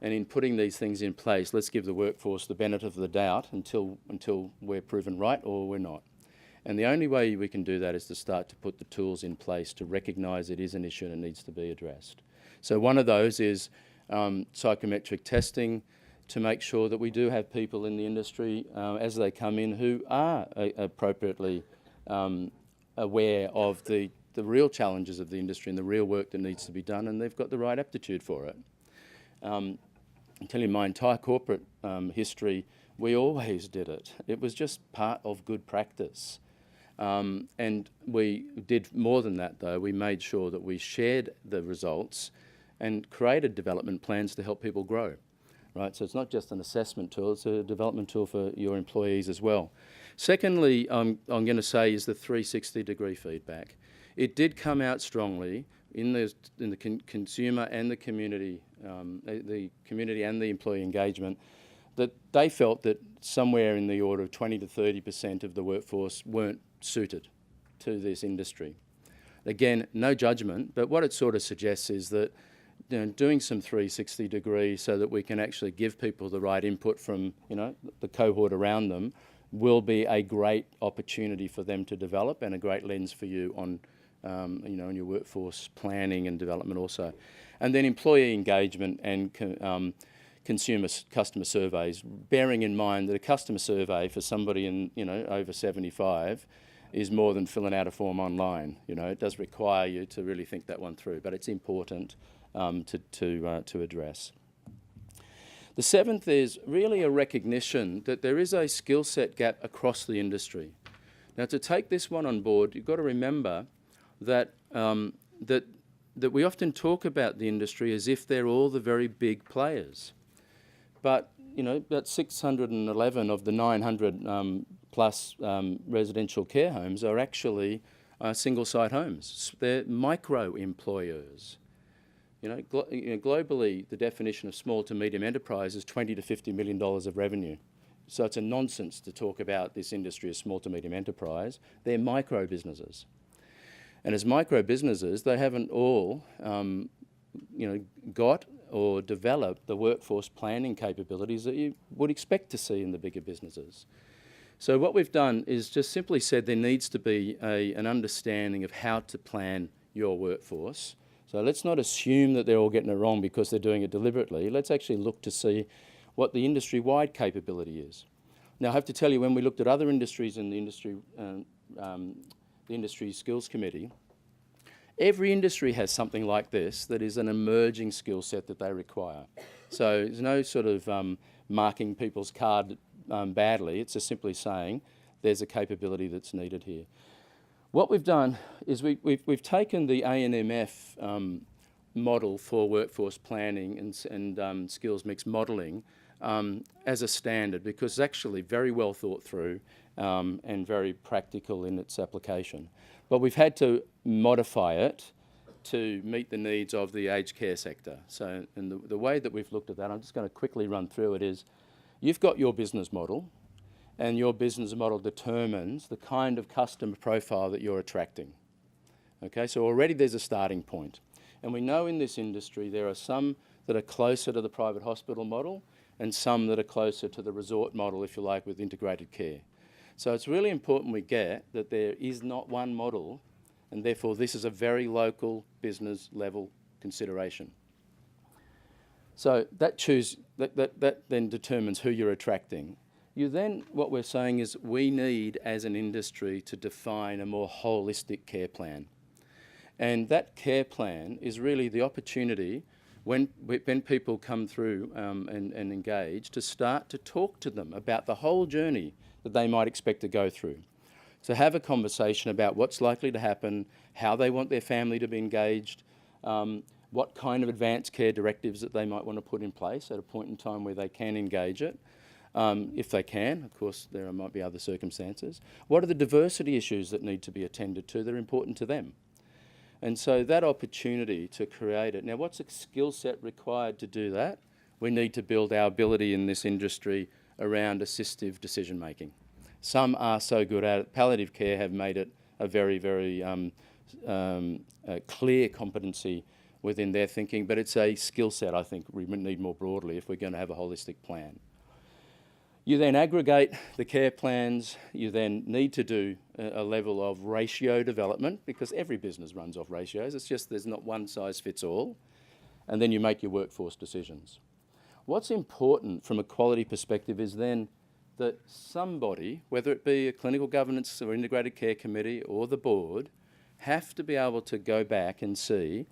And in putting these things in place, let's give the workforce the benefit of the doubt until we're proven right or we're not. And the only way we can do that is to start to put the tools in place to recognise it is an issue and it needs to be addressed. So one of those is psychometric testing, to make sure that we do have people in the industry as they come in who are appropriately aware of the real challenges of the industry and the real work that needs to be done, and they've got the right aptitude for it. I'll tell you, my entire corporate history, we always did it. It was just part of good practice. And we did more than that, though. We made sure that we shared the results and created development plans to help people grow. Right, so it's not just an assessment tool, it's a development tool for your employees as well. Secondly, I'm going to say is the 360-degree feedback. It did come out strongly in the consumer and the community and the employee engagement, that they felt that somewhere in the order of 20 to 30% of the workforce weren't suited to this industry. Again, no judgment, but what it sort of suggests is that doing some 360 degrees so that we can actually give people the right input from the cohort around them will be a great opportunity for them to develop, and a great lens for you on in your workforce planning and development also. And then employee engagement and customer surveys, bearing in mind that a customer survey for somebody over 75 is more than filling out a form online. It does require you to really think that one through, but it's important to address. The seventh is really a recognition that there is a skill set gap across the industry. Now, to take this one on board, you've got to remember that that we often talk about the industry as if they're all the very big players. But about 611 of the 900 plus residential care homes are actually single-site homes. They're micro-employers. Globally, the definition of small to medium enterprise is $20 to $50 million of revenue. So it's a nonsense to talk about this industry as small to medium enterprise. They're micro businesses. And as micro businesses, they haven't all got or developed the workforce planning capabilities that you would expect to see in the bigger businesses. So what we've done is just simply said there needs to be an understanding of how to plan your workforce. So let's not assume that they're all getting it wrong because they're doing it deliberately. Let's actually look to see what the industry-wide capability is. Now, I have to tell you, when we looked at other industries in the Industry Skills Committee, every industry has something like this that is an emerging skill set that they require. So there's no sort of marking people's card badly. It's just simply saying there's a capability that's needed here. What we've done is we've taken the ANMF model for workforce planning and skills mix modelling as a standard, because it's actually very well thought through and very practical in its application. But we've had to modify it to meet the needs of the aged care sector. So, and the way that we've looked at that, I'm just going to quickly run through it, is you've got your business model, and your business model determines the kind of customer profile that you're attracting. Okay, so already there's a starting point. And we know in this industry there are some that are closer to the private hospital model and some that are closer to the resort model, if you like, with integrated care. So it's really important we get that there is not one model, and therefore this is a very local business level consideration. So that then determines who you're attracting. What we're saying is we need, as an industry, to define a more holistic care plan. And that care plan is really the opportunity when people come through and engage, to start to talk to them about the whole journey that they might expect to go through. to have a conversation about what's likely to happen, how they want their family to be engaged, what kind of advanced care directives that they might want to put in place at a point in time where they can engage it, if they can. Of course, there might be other circumstances. What are the diversity issues that need to be attended to that are important to them? And so that opportunity to create it. Now, what's a skill set required to do that? We need to build our ability in this industry around assistive decision making. Some are so good at it. Palliative care have made it a very, very clear competency within their thinking, but it's a skill set I think we need more broadly if we're going to have a holistic plan. You then aggregate the care plans. You then need to do a level of ratio development, because every business runs off ratios. It's just there's not one size fits all. And then you make your workforce decisions. What's important from a quality perspective is then that somebody, whether it be a clinical governance or integrated care committee or the board, have to be able to go back and see,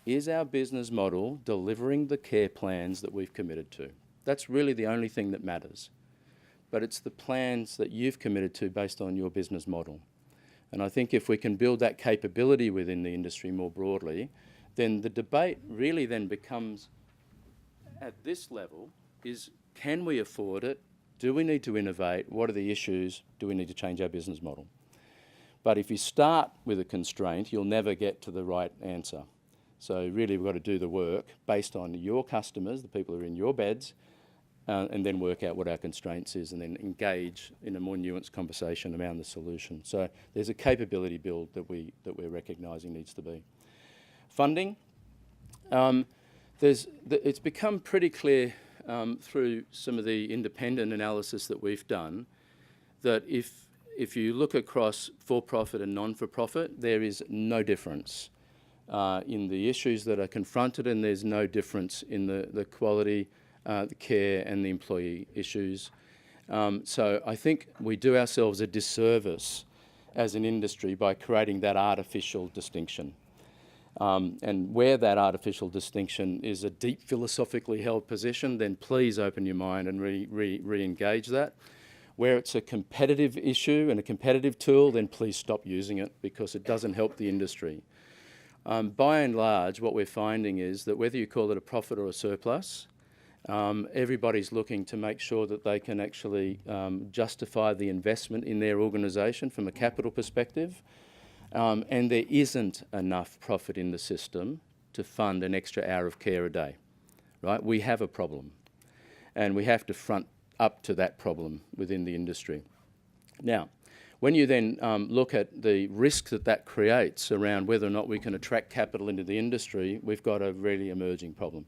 is our business model delivering the care plans that we've committed to? That's really the only thing that matters. But it's the plans that you've committed to based on your business model. And I think if we can build that capability within the industry more broadly, then the debate really then becomes, at this level, is can we afford it? Do we need to innovate? What are the issues? Do we need to change our business model? But if you start with a constraint, you'll never get to the right answer. So really we've got to do the work based on your customers, the people who are in your beds, and then work out what our constraints is, and then engage in a more nuanced conversation around the solution. So there's a capability build that we're recognising needs to be. Funding. It's become pretty clear through some of the independent analysis that we've done that if you look across for-profit and non-for-profit, there is no difference in the issues that are confronted, and there's no difference in the quality, the care and the employee issues. So I think we do ourselves a disservice as an industry by creating that artificial distinction. And where that artificial distinction is a deep philosophically held position, then please open your mind and re-engage that. Where it's a competitive issue and a competitive tool, then please stop using it, because it doesn't help the industry. By and large, what we're finding is that whether you call it a profit or a surplus, everybody's looking to make sure that they can actually justify the investment in their organisation from a capital perspective. And there isn't enough profit in the system to fund an extra hour of care a day, right? We have a problem, and we have to front up to that problem within the industry. Now, when you then look at the risk that creates around whether or not we can attract capital into the industry, we've got a really emerging problem,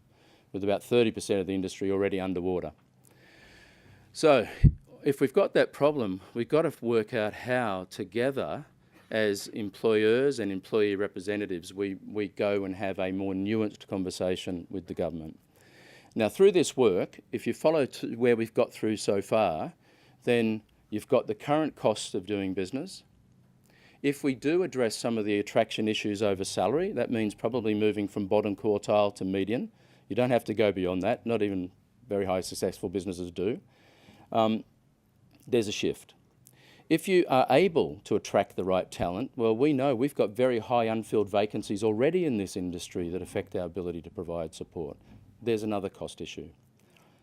with about 30% of the industry already underwater. So if we've got that problem, we've got to work out how together as employers and employee representatives we go and have a more nuanced conversation with the government. Now through this work, if you follow to where we've got through so far, then you've got the current costs of doing business. If we do address some of the attraction issues over salary, that means probably moving from bottom quartile to median. You don't have to go beyond that, not even very high successful businesses do. There's a shift. If you are able to attract the right talent, well, we know we've got very high unfilled vacancies already in this industry that affect our ability to provide support. There's another cost issue.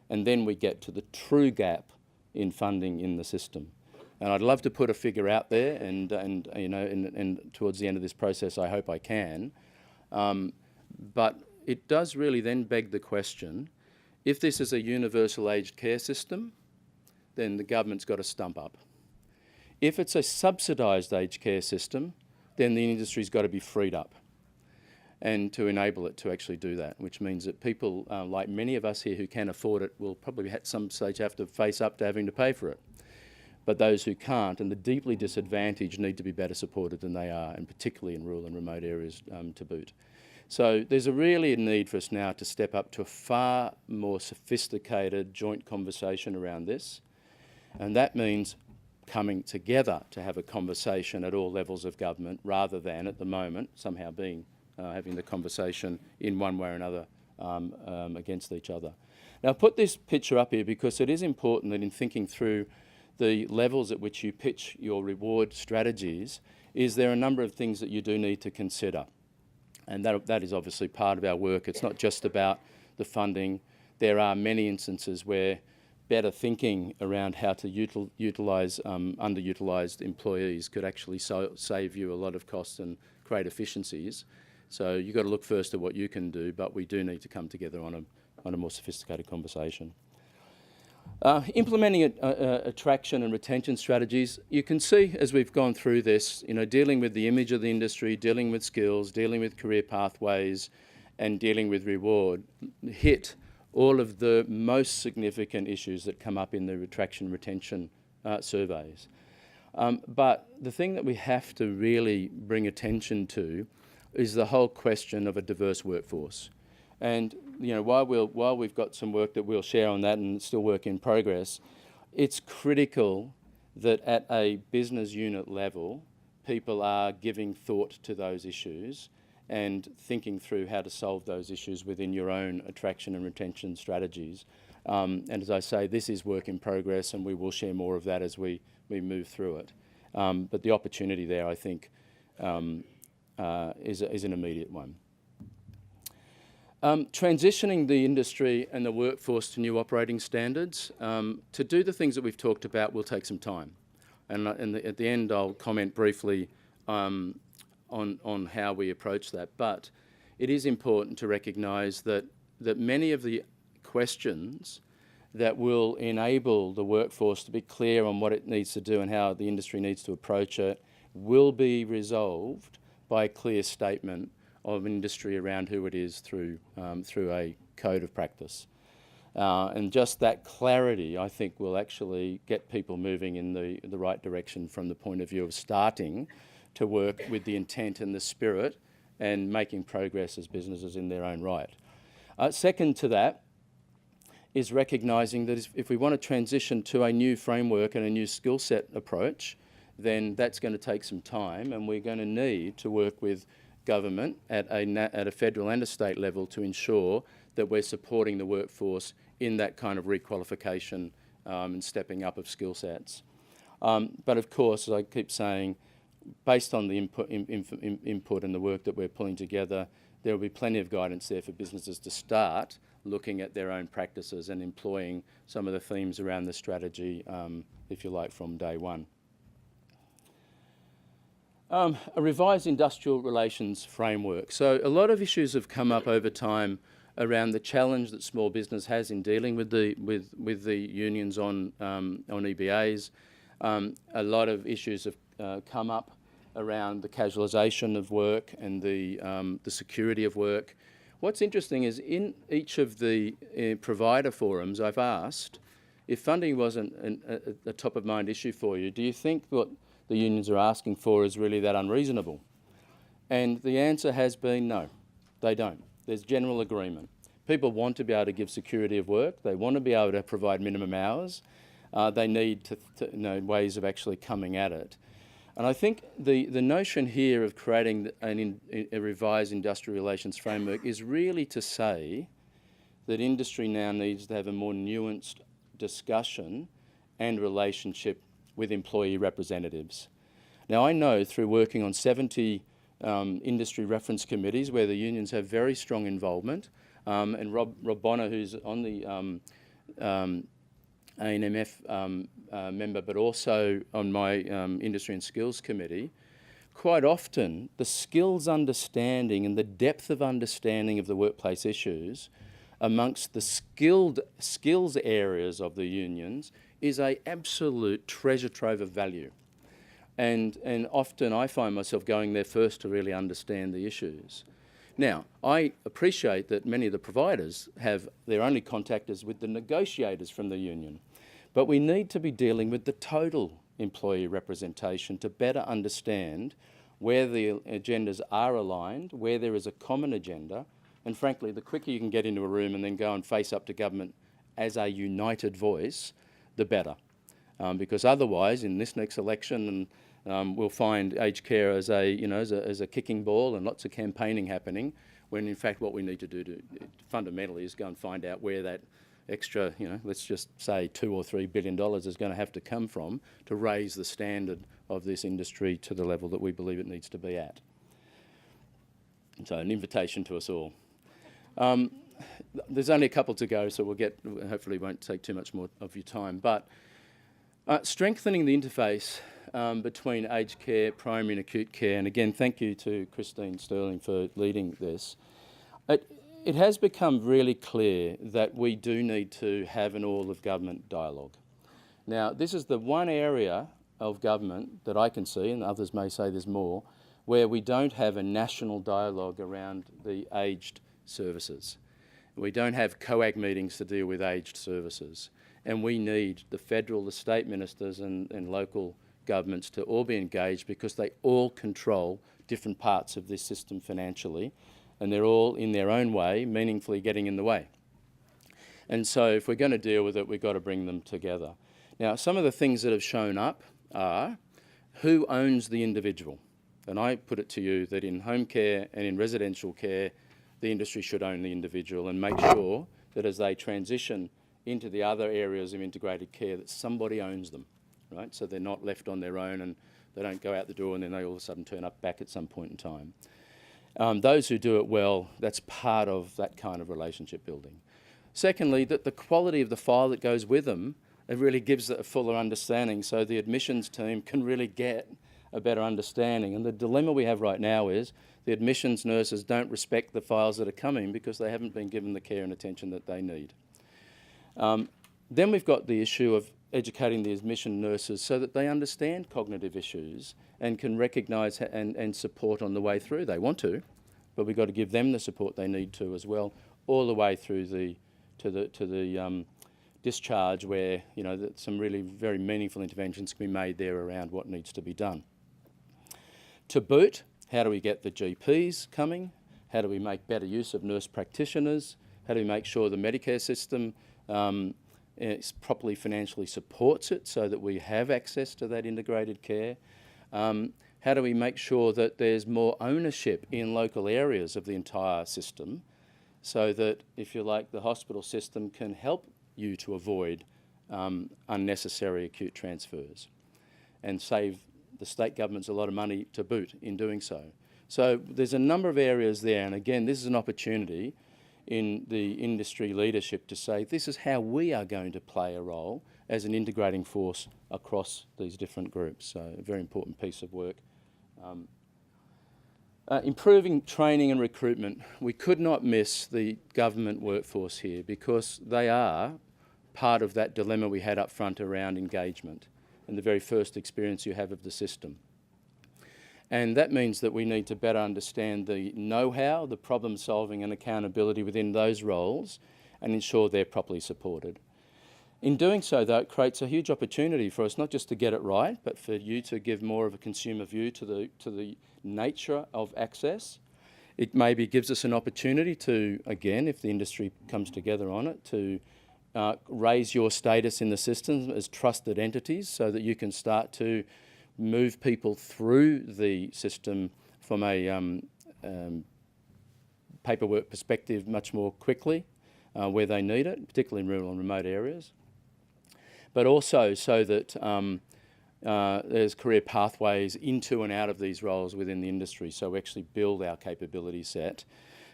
And then we get to the true gap in funding in the system. And I'd love to put a figure out there, and you know, and towards the end of this process, I hope I can. But it does really then beg the question, if this is a universal aged care system, then the government's got to stump up. If it's a subsidised aged care system, then the industry's got to be freed up and to enable it to actually do that, which means that people like many of us here who can afford it will probably at some stage have to face up to having to pay for it. But those who can't and the deeply disadvantaged need to be better supported than they are, and particularly in rural and remote areas to boot. So there's really a need for us now to step up to a far more sophisticated joint conversation around this, and that means coming together to have a conversation at all levels of government, rather than at the moment somehow being having the conversation in one way or another against each other. Now I put this picture up here because it is important that in thinking through the levels at which you pitch your reward strategies, is there are a number of things that you do need to consider. And that is obviously part of our work. It's not just about the funding. There are many instances where better thinking around how to utilise underutilised employees could actually save you a lot of costs and create efficiencies. So you've got to look first at what you can do, but we do need to come together on a more sophisticated conversation. Implementing attraction and retention strategies, you can see as we've gone through this, dealing with the image of the industry, dealing with skills, dealing with career pathways, and dealing with reward, hit all of the most significant issues that come up in the attraction and retention surveys. But the thing that we have to really bring attention to is the whole question of a diverse workforce. And while we've got some work that we'll share on that and it's still work in progress, it's critical that at a business unit level, people are giving thought to those issues and thinking through how to solve those issues within your own attraction and retention strategies. And as I say, this is work in progress, and we will share more of that as we move through it. But the opportunity there, I think, is an immediate one. Transitioning the industry and the workforce to new operating standards, to do the things that we've talked about will take some time. And at the end, I'll comment briefly on how we approach that. But it is important to recognise that many of the questions that will enable the workforce to be clear on what it needs to do and how the industry needs to approach it will be resolved by a clear statement of industry around who it is through a code of practice. And just that clarity, I think, will actually get people moving in the right direction from the point of view of starting to work with the intent and the spirit and making progress as businesses in their own right. Second to that is recognising that if we want to transition to a new framework and a new skill set approach, then that's going to take some time, and we're going to need to work with government at a federal and a state level to ensure that we're supporting the workforce in that kind of requalification and stepping up of skill sets. But of course, as I keep saying, based on the input and the work that we're pulling together, there will be plenty of guidance there for businesses to start looking at their own practices and employing some of the themes around the strategy, if you like, from day one. A revised industrial relations framework. So a lot of issues have come up over time around the challenge that small business has in dealing with the unions on EBAs. A lot of issues have come up around the casualisation of work and the security of work. What's interesting is in each of the provider forums, I've asked, if funding wasn't a top-of-mind issue for you, do you think what the unions are asking for is really that unreasonable? And the answer has been no, they don't. There's general agreement. People want to be able to give security of work. They want to be able to provide minimum hours. They need to know ways of actually coming at it. And I think the notion here of creating a revised industrial relations framework is really to say that industry now needs to have a more nuanced discussion and relationship with employee representatives. Now, I know through working on 70 industry reference committees where the unions have very strong involvement, and Rob Bonner, who's on the ANMF member, but also on my Industry and Skills Committee, quite often the skills understanding and the depth of understanding of the workplace issues amongst the skills areas of the unions is an absolute treasure trove of value. And often I find myself going there first to really understand the issues. Now, I appreciate that many of the providers have their only contact is with the negotiators from the union, but we need to be dealing with the total employee representation to better understand where the agendas are aligned, where there is a common agenda, and frankly, the quicker you can get into a room and then go and face up to government as a united voice, the better. Because otherwise, in this next election, we'll find aged care as a kicking ball and lots of campaigning happening, when in fact what we need to do fundamentally is go and find out where that extra, let's just say $2 or $3 billion is going to have to come from to raise the standard of this industry to the level that we believe it needs to be at. So an invitation to us all. There's only a couple to go, so hopefully won't take too much more of your time. But strengthening the interface between aged care, primary and acute care, and again, thank you to Christine Sterling for leading this. It has become really clear that we do need to have an all-of-government dialogue. Now, this is the one area of government that I can see, and others may say there's more, where we don't have a national dialogue around the aged services. We don't have COAG meetings to deal with aged services. And we need the federal, the state ministers and local governments to all be engaged, because they all control different parts of this system financially, and they're all in their own way meaningfully getting in the way. And so if we're going to deal with it, we've got to bring them together. Now, some of the things that have shown up are who owns the individual. And I put it to you that in home care and in residential care, the industry should own the individual and make sure that as they transition into the other areas of integrated care, that somebody owns them, right? So they're not left on their own and they don't go out the door and then they all of a sudden turn up back at some point in time. Those who do it well, that's part of that kind of relationship building. Secondly, that the quality of the file that goes with them, it really gives it a fuller understanding, so the admissions team can really get a better understanding. And the dilemma we have right now is the admissions nurses don't respect the files that are coming because they haven't been given the care and attention that they need. Then we've got the issue of educating the admission nurses so that they understand cognitive issues and can recognise and support on the way through. They want to, but we've got to give them the support they need to as well, all the way through to the discharge, where that some really very meaningful interventions can be made there around what needs to be done. To boot, how do we get the GPs coming? How do we make better use of nurse practitioners? How do we make sure the Medicare system properly financially supports it so that we have access to that integrated care? How do we make sure that there's more ownership in local areas of the entire system so that, if you like, the hospital system can help you to avoid unnecessary acute transfers and save the state governments a lot of money to boot in doing so. So there's a number of areas there, and again, this is an opportunity in the industry leadership to say this is how we are going to play a role as an integrating force across these different groups. So a very important piece of work. Improving training and recruitment. We could not miss the government workforce here because they are part of that dilemma we had up front around engagement and the very first experience you have of the system. And that means that we need to better understand the know-how, the problem solving and accountability within those roles and ensure they're properly supported. In doing so, though, it creates a huge opportunity for us not just to get it right, but for you to give more of a consumer view to the nature of access. It maybe gives us an opportunity to, again, if the industry comes together on it, to raise your status in the system as trusted entities so that you can start to move people through the system from a paperwork perspective much more quickly where they need it, particularly in rural and remote areas. But also so that there's career pathways into and out of these roles within the industry, so we actually build our capability set.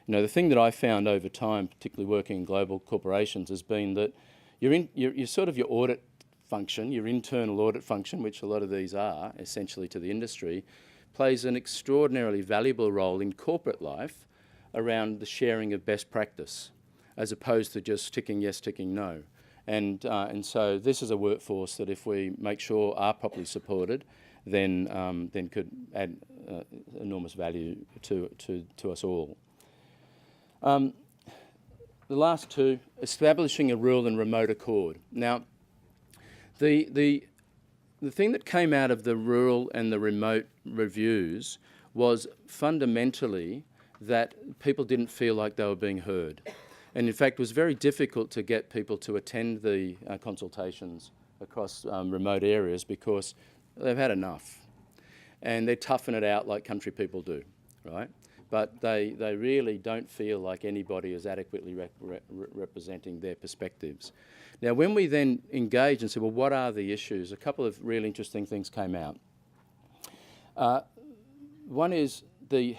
The thing that I found over time, particularly working in global corporations, has been that you're sort of your audit function, your internal audit function, which a lot of these are essentially to the industry, plays an extraordinarily valuable role in corporate life around the sharing of best practice, as opposed to just ticking yes, ticking no. And so this is a workforce that, if we make sure are properly supported, then could add enormous value to us all. The last two, establishing a rural and remote accord. Now, the thing that came out of the rural and the remote reviews was fundamentally that people didn't feel like they were being heard. And in fact, it was very difficult to get people to attend the consultations across remote areas because they've had enough. And they're toughing it out like country people do, right? but they really don't feel like anybody is adequately representing their perspectives. Now, when we then engage and say, well, what are the issues? A couple of really interesting things came out. One is the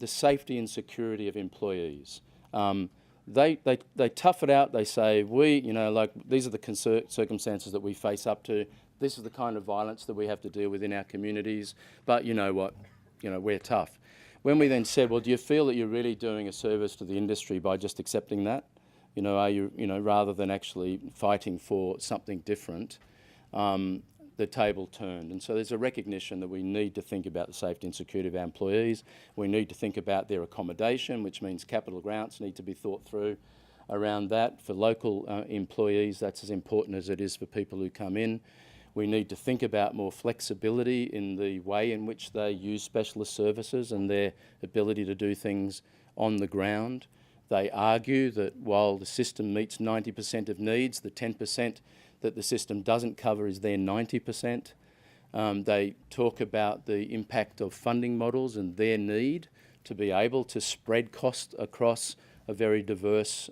safety and security of employees. They tough it out. They say, these are the circumstances that we face up to. This is the kind of violence that we have to deal with in our communities. But you know what? We're tough. When we then said, well, do you feel that you're really doing a service to the industry by just accepting that? Are you, rather than actually fighting for something different, the table turned. And so there's a recognition that we need to think about the safety and security of our employees. We need to think about their accommodation, which means capital grants need to be thought through around that. For local employees, that's as important as it is for people who come in. We need to think about more flexibility in the way in which they use specialist services and their ability to do things on the ground. They argue that while the system meets 90% of needs, the 10% that the system doesn't cover is their 90%. They talk about the impact of funding models and their need to be able to spread cost across a very diverse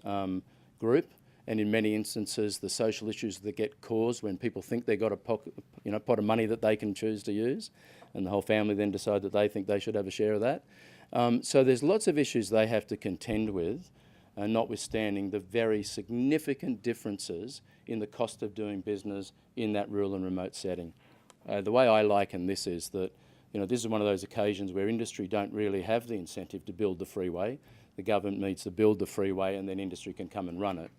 group. And in many instances, the social issues that get caused when people think they've got a pot of money that they can choose to use, and the whole family then decide that they think they should have a share of that. So there's lots of issues they have to contend with, notwithstanding the very significant differences in the cost of doing business in that rural and remote setting. The way I liken this is that, this is one of those occasions where industry don't really have the incentive to build the freeway. The government needs to build the freeway and then industry can come and run it.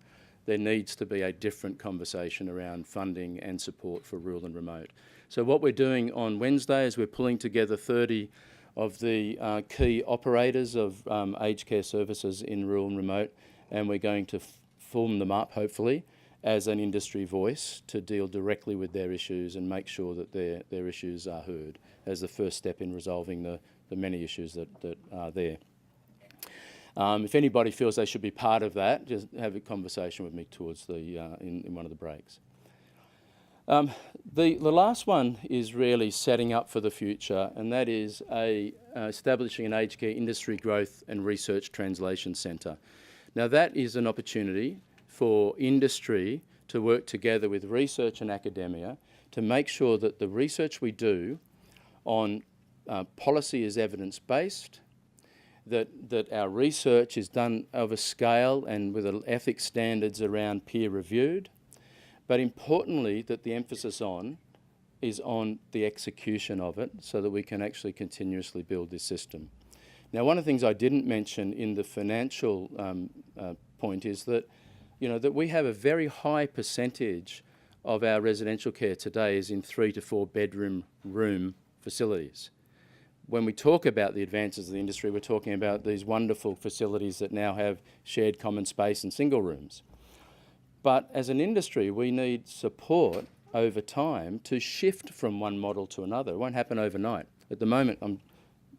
There needs to be a different conversation around funding and support for rural and remote. So what we're doing on Wednesday is we're pulling together 30 of the key operators of aged care services in rural and remote, and we're going to form them up, hopefully, as an industry voice to deal directly with their issues and make sure that their issues are heard as the first step in resolving the many issues that are there. If anybody feels they should be part of that, just have a conversation with me towards in one of the breaks. The last one is really setting up for the future, and that is establishing an aged care industry growth and research translation centre. Now that is an opportunity for industry to work together with research and academia to make sure that the research we do on policy is evidence-based, that our research is done of a scale and with ethics standards around peer-reviewed, but importantly that the emphasis is on the execution of it so that we can actually continuously build this system. Now, one of the things I didn't mention in the financial point is that, that we have a very high percentage of our residential care today is in 3 to 4 bedroom room facilities. When we talk about the advances of the industry, we're talking about these wonderful facilities that now have shared common space and single rooms. But as an industry, we need support over time to shift from one model to another. It won't happen overnight. At the moment, I'm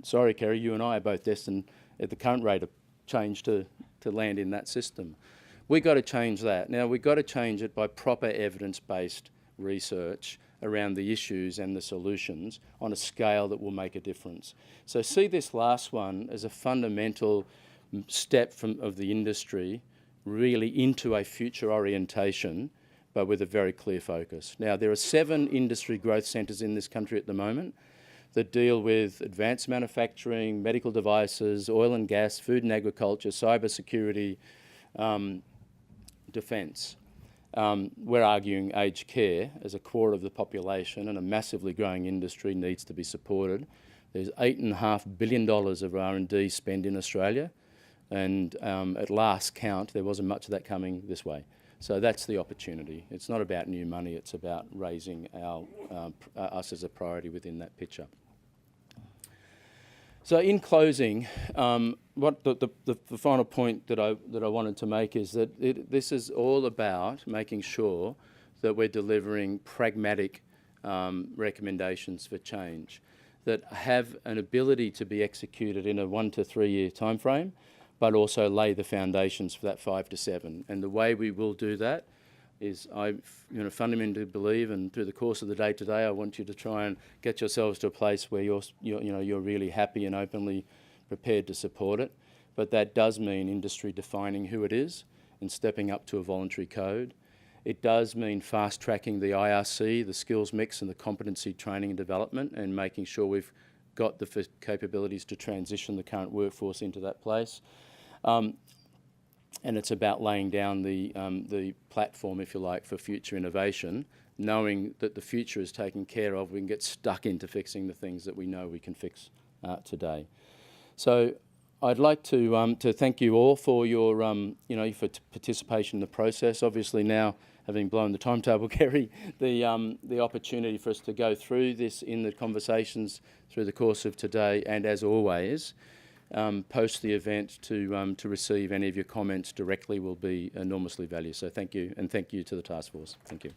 sorry, Kerry, you and I are both destined at the current rate of change to land in that system. We've got to change that. Now, we've got to change it by proper evidence-based research around the issues and the solutions on a scale that will make a difference. So see this last one as a fundamental step of the industry really into a future orientation, but with a very clear focus. Now, there are 7 industry growth centres in this country at the moment that deal with advanced manufacturing, medical devices, oil and gas, food and agriculture, cyber security, defence. We're arguing aged care as a core of the population and a massively growing industry needs to be supported. There's $8.5 billion of R&D spend in Australia, and at last count, there wasn't much of that coming this way. So that's the opportunity. It's not about new money, it's about raising us as a priority within that picture. So in closing, what the final point that I wanted to make is that this is all about making sure that we're delivering pragmatic recommendations for change that have an ability to be executed in a 1 to 3 year time frame, but also lay the foundations for that 5 to 7. And the way we will do that is I fundamentally believe, and through the course of the day today, I want you to try and get yourselves to a place where you're really happy and openly prepared to support it, but that does mean industry defining who it is and stepping up to a voluntary code. It does mean fast-tracking the IRC, the skills mix and the competency training and development, and making sure we've got the capabilities to transition the current workforce into that place. And it's about laying down the platform, if you like, for future innovation, knowing that the future is taken care of. We can get stuck into fixing the things that we know we can fix today. So I'd like to thank you all for your for participation in the process. Obviously now, having blown the timetable, Kerry, the opportunity for us to go through this in the conversations through the course of today, and as always, post the event to receive any of your comments directly will be enormously valued. So thank you, and thank you to the task force. Thank you.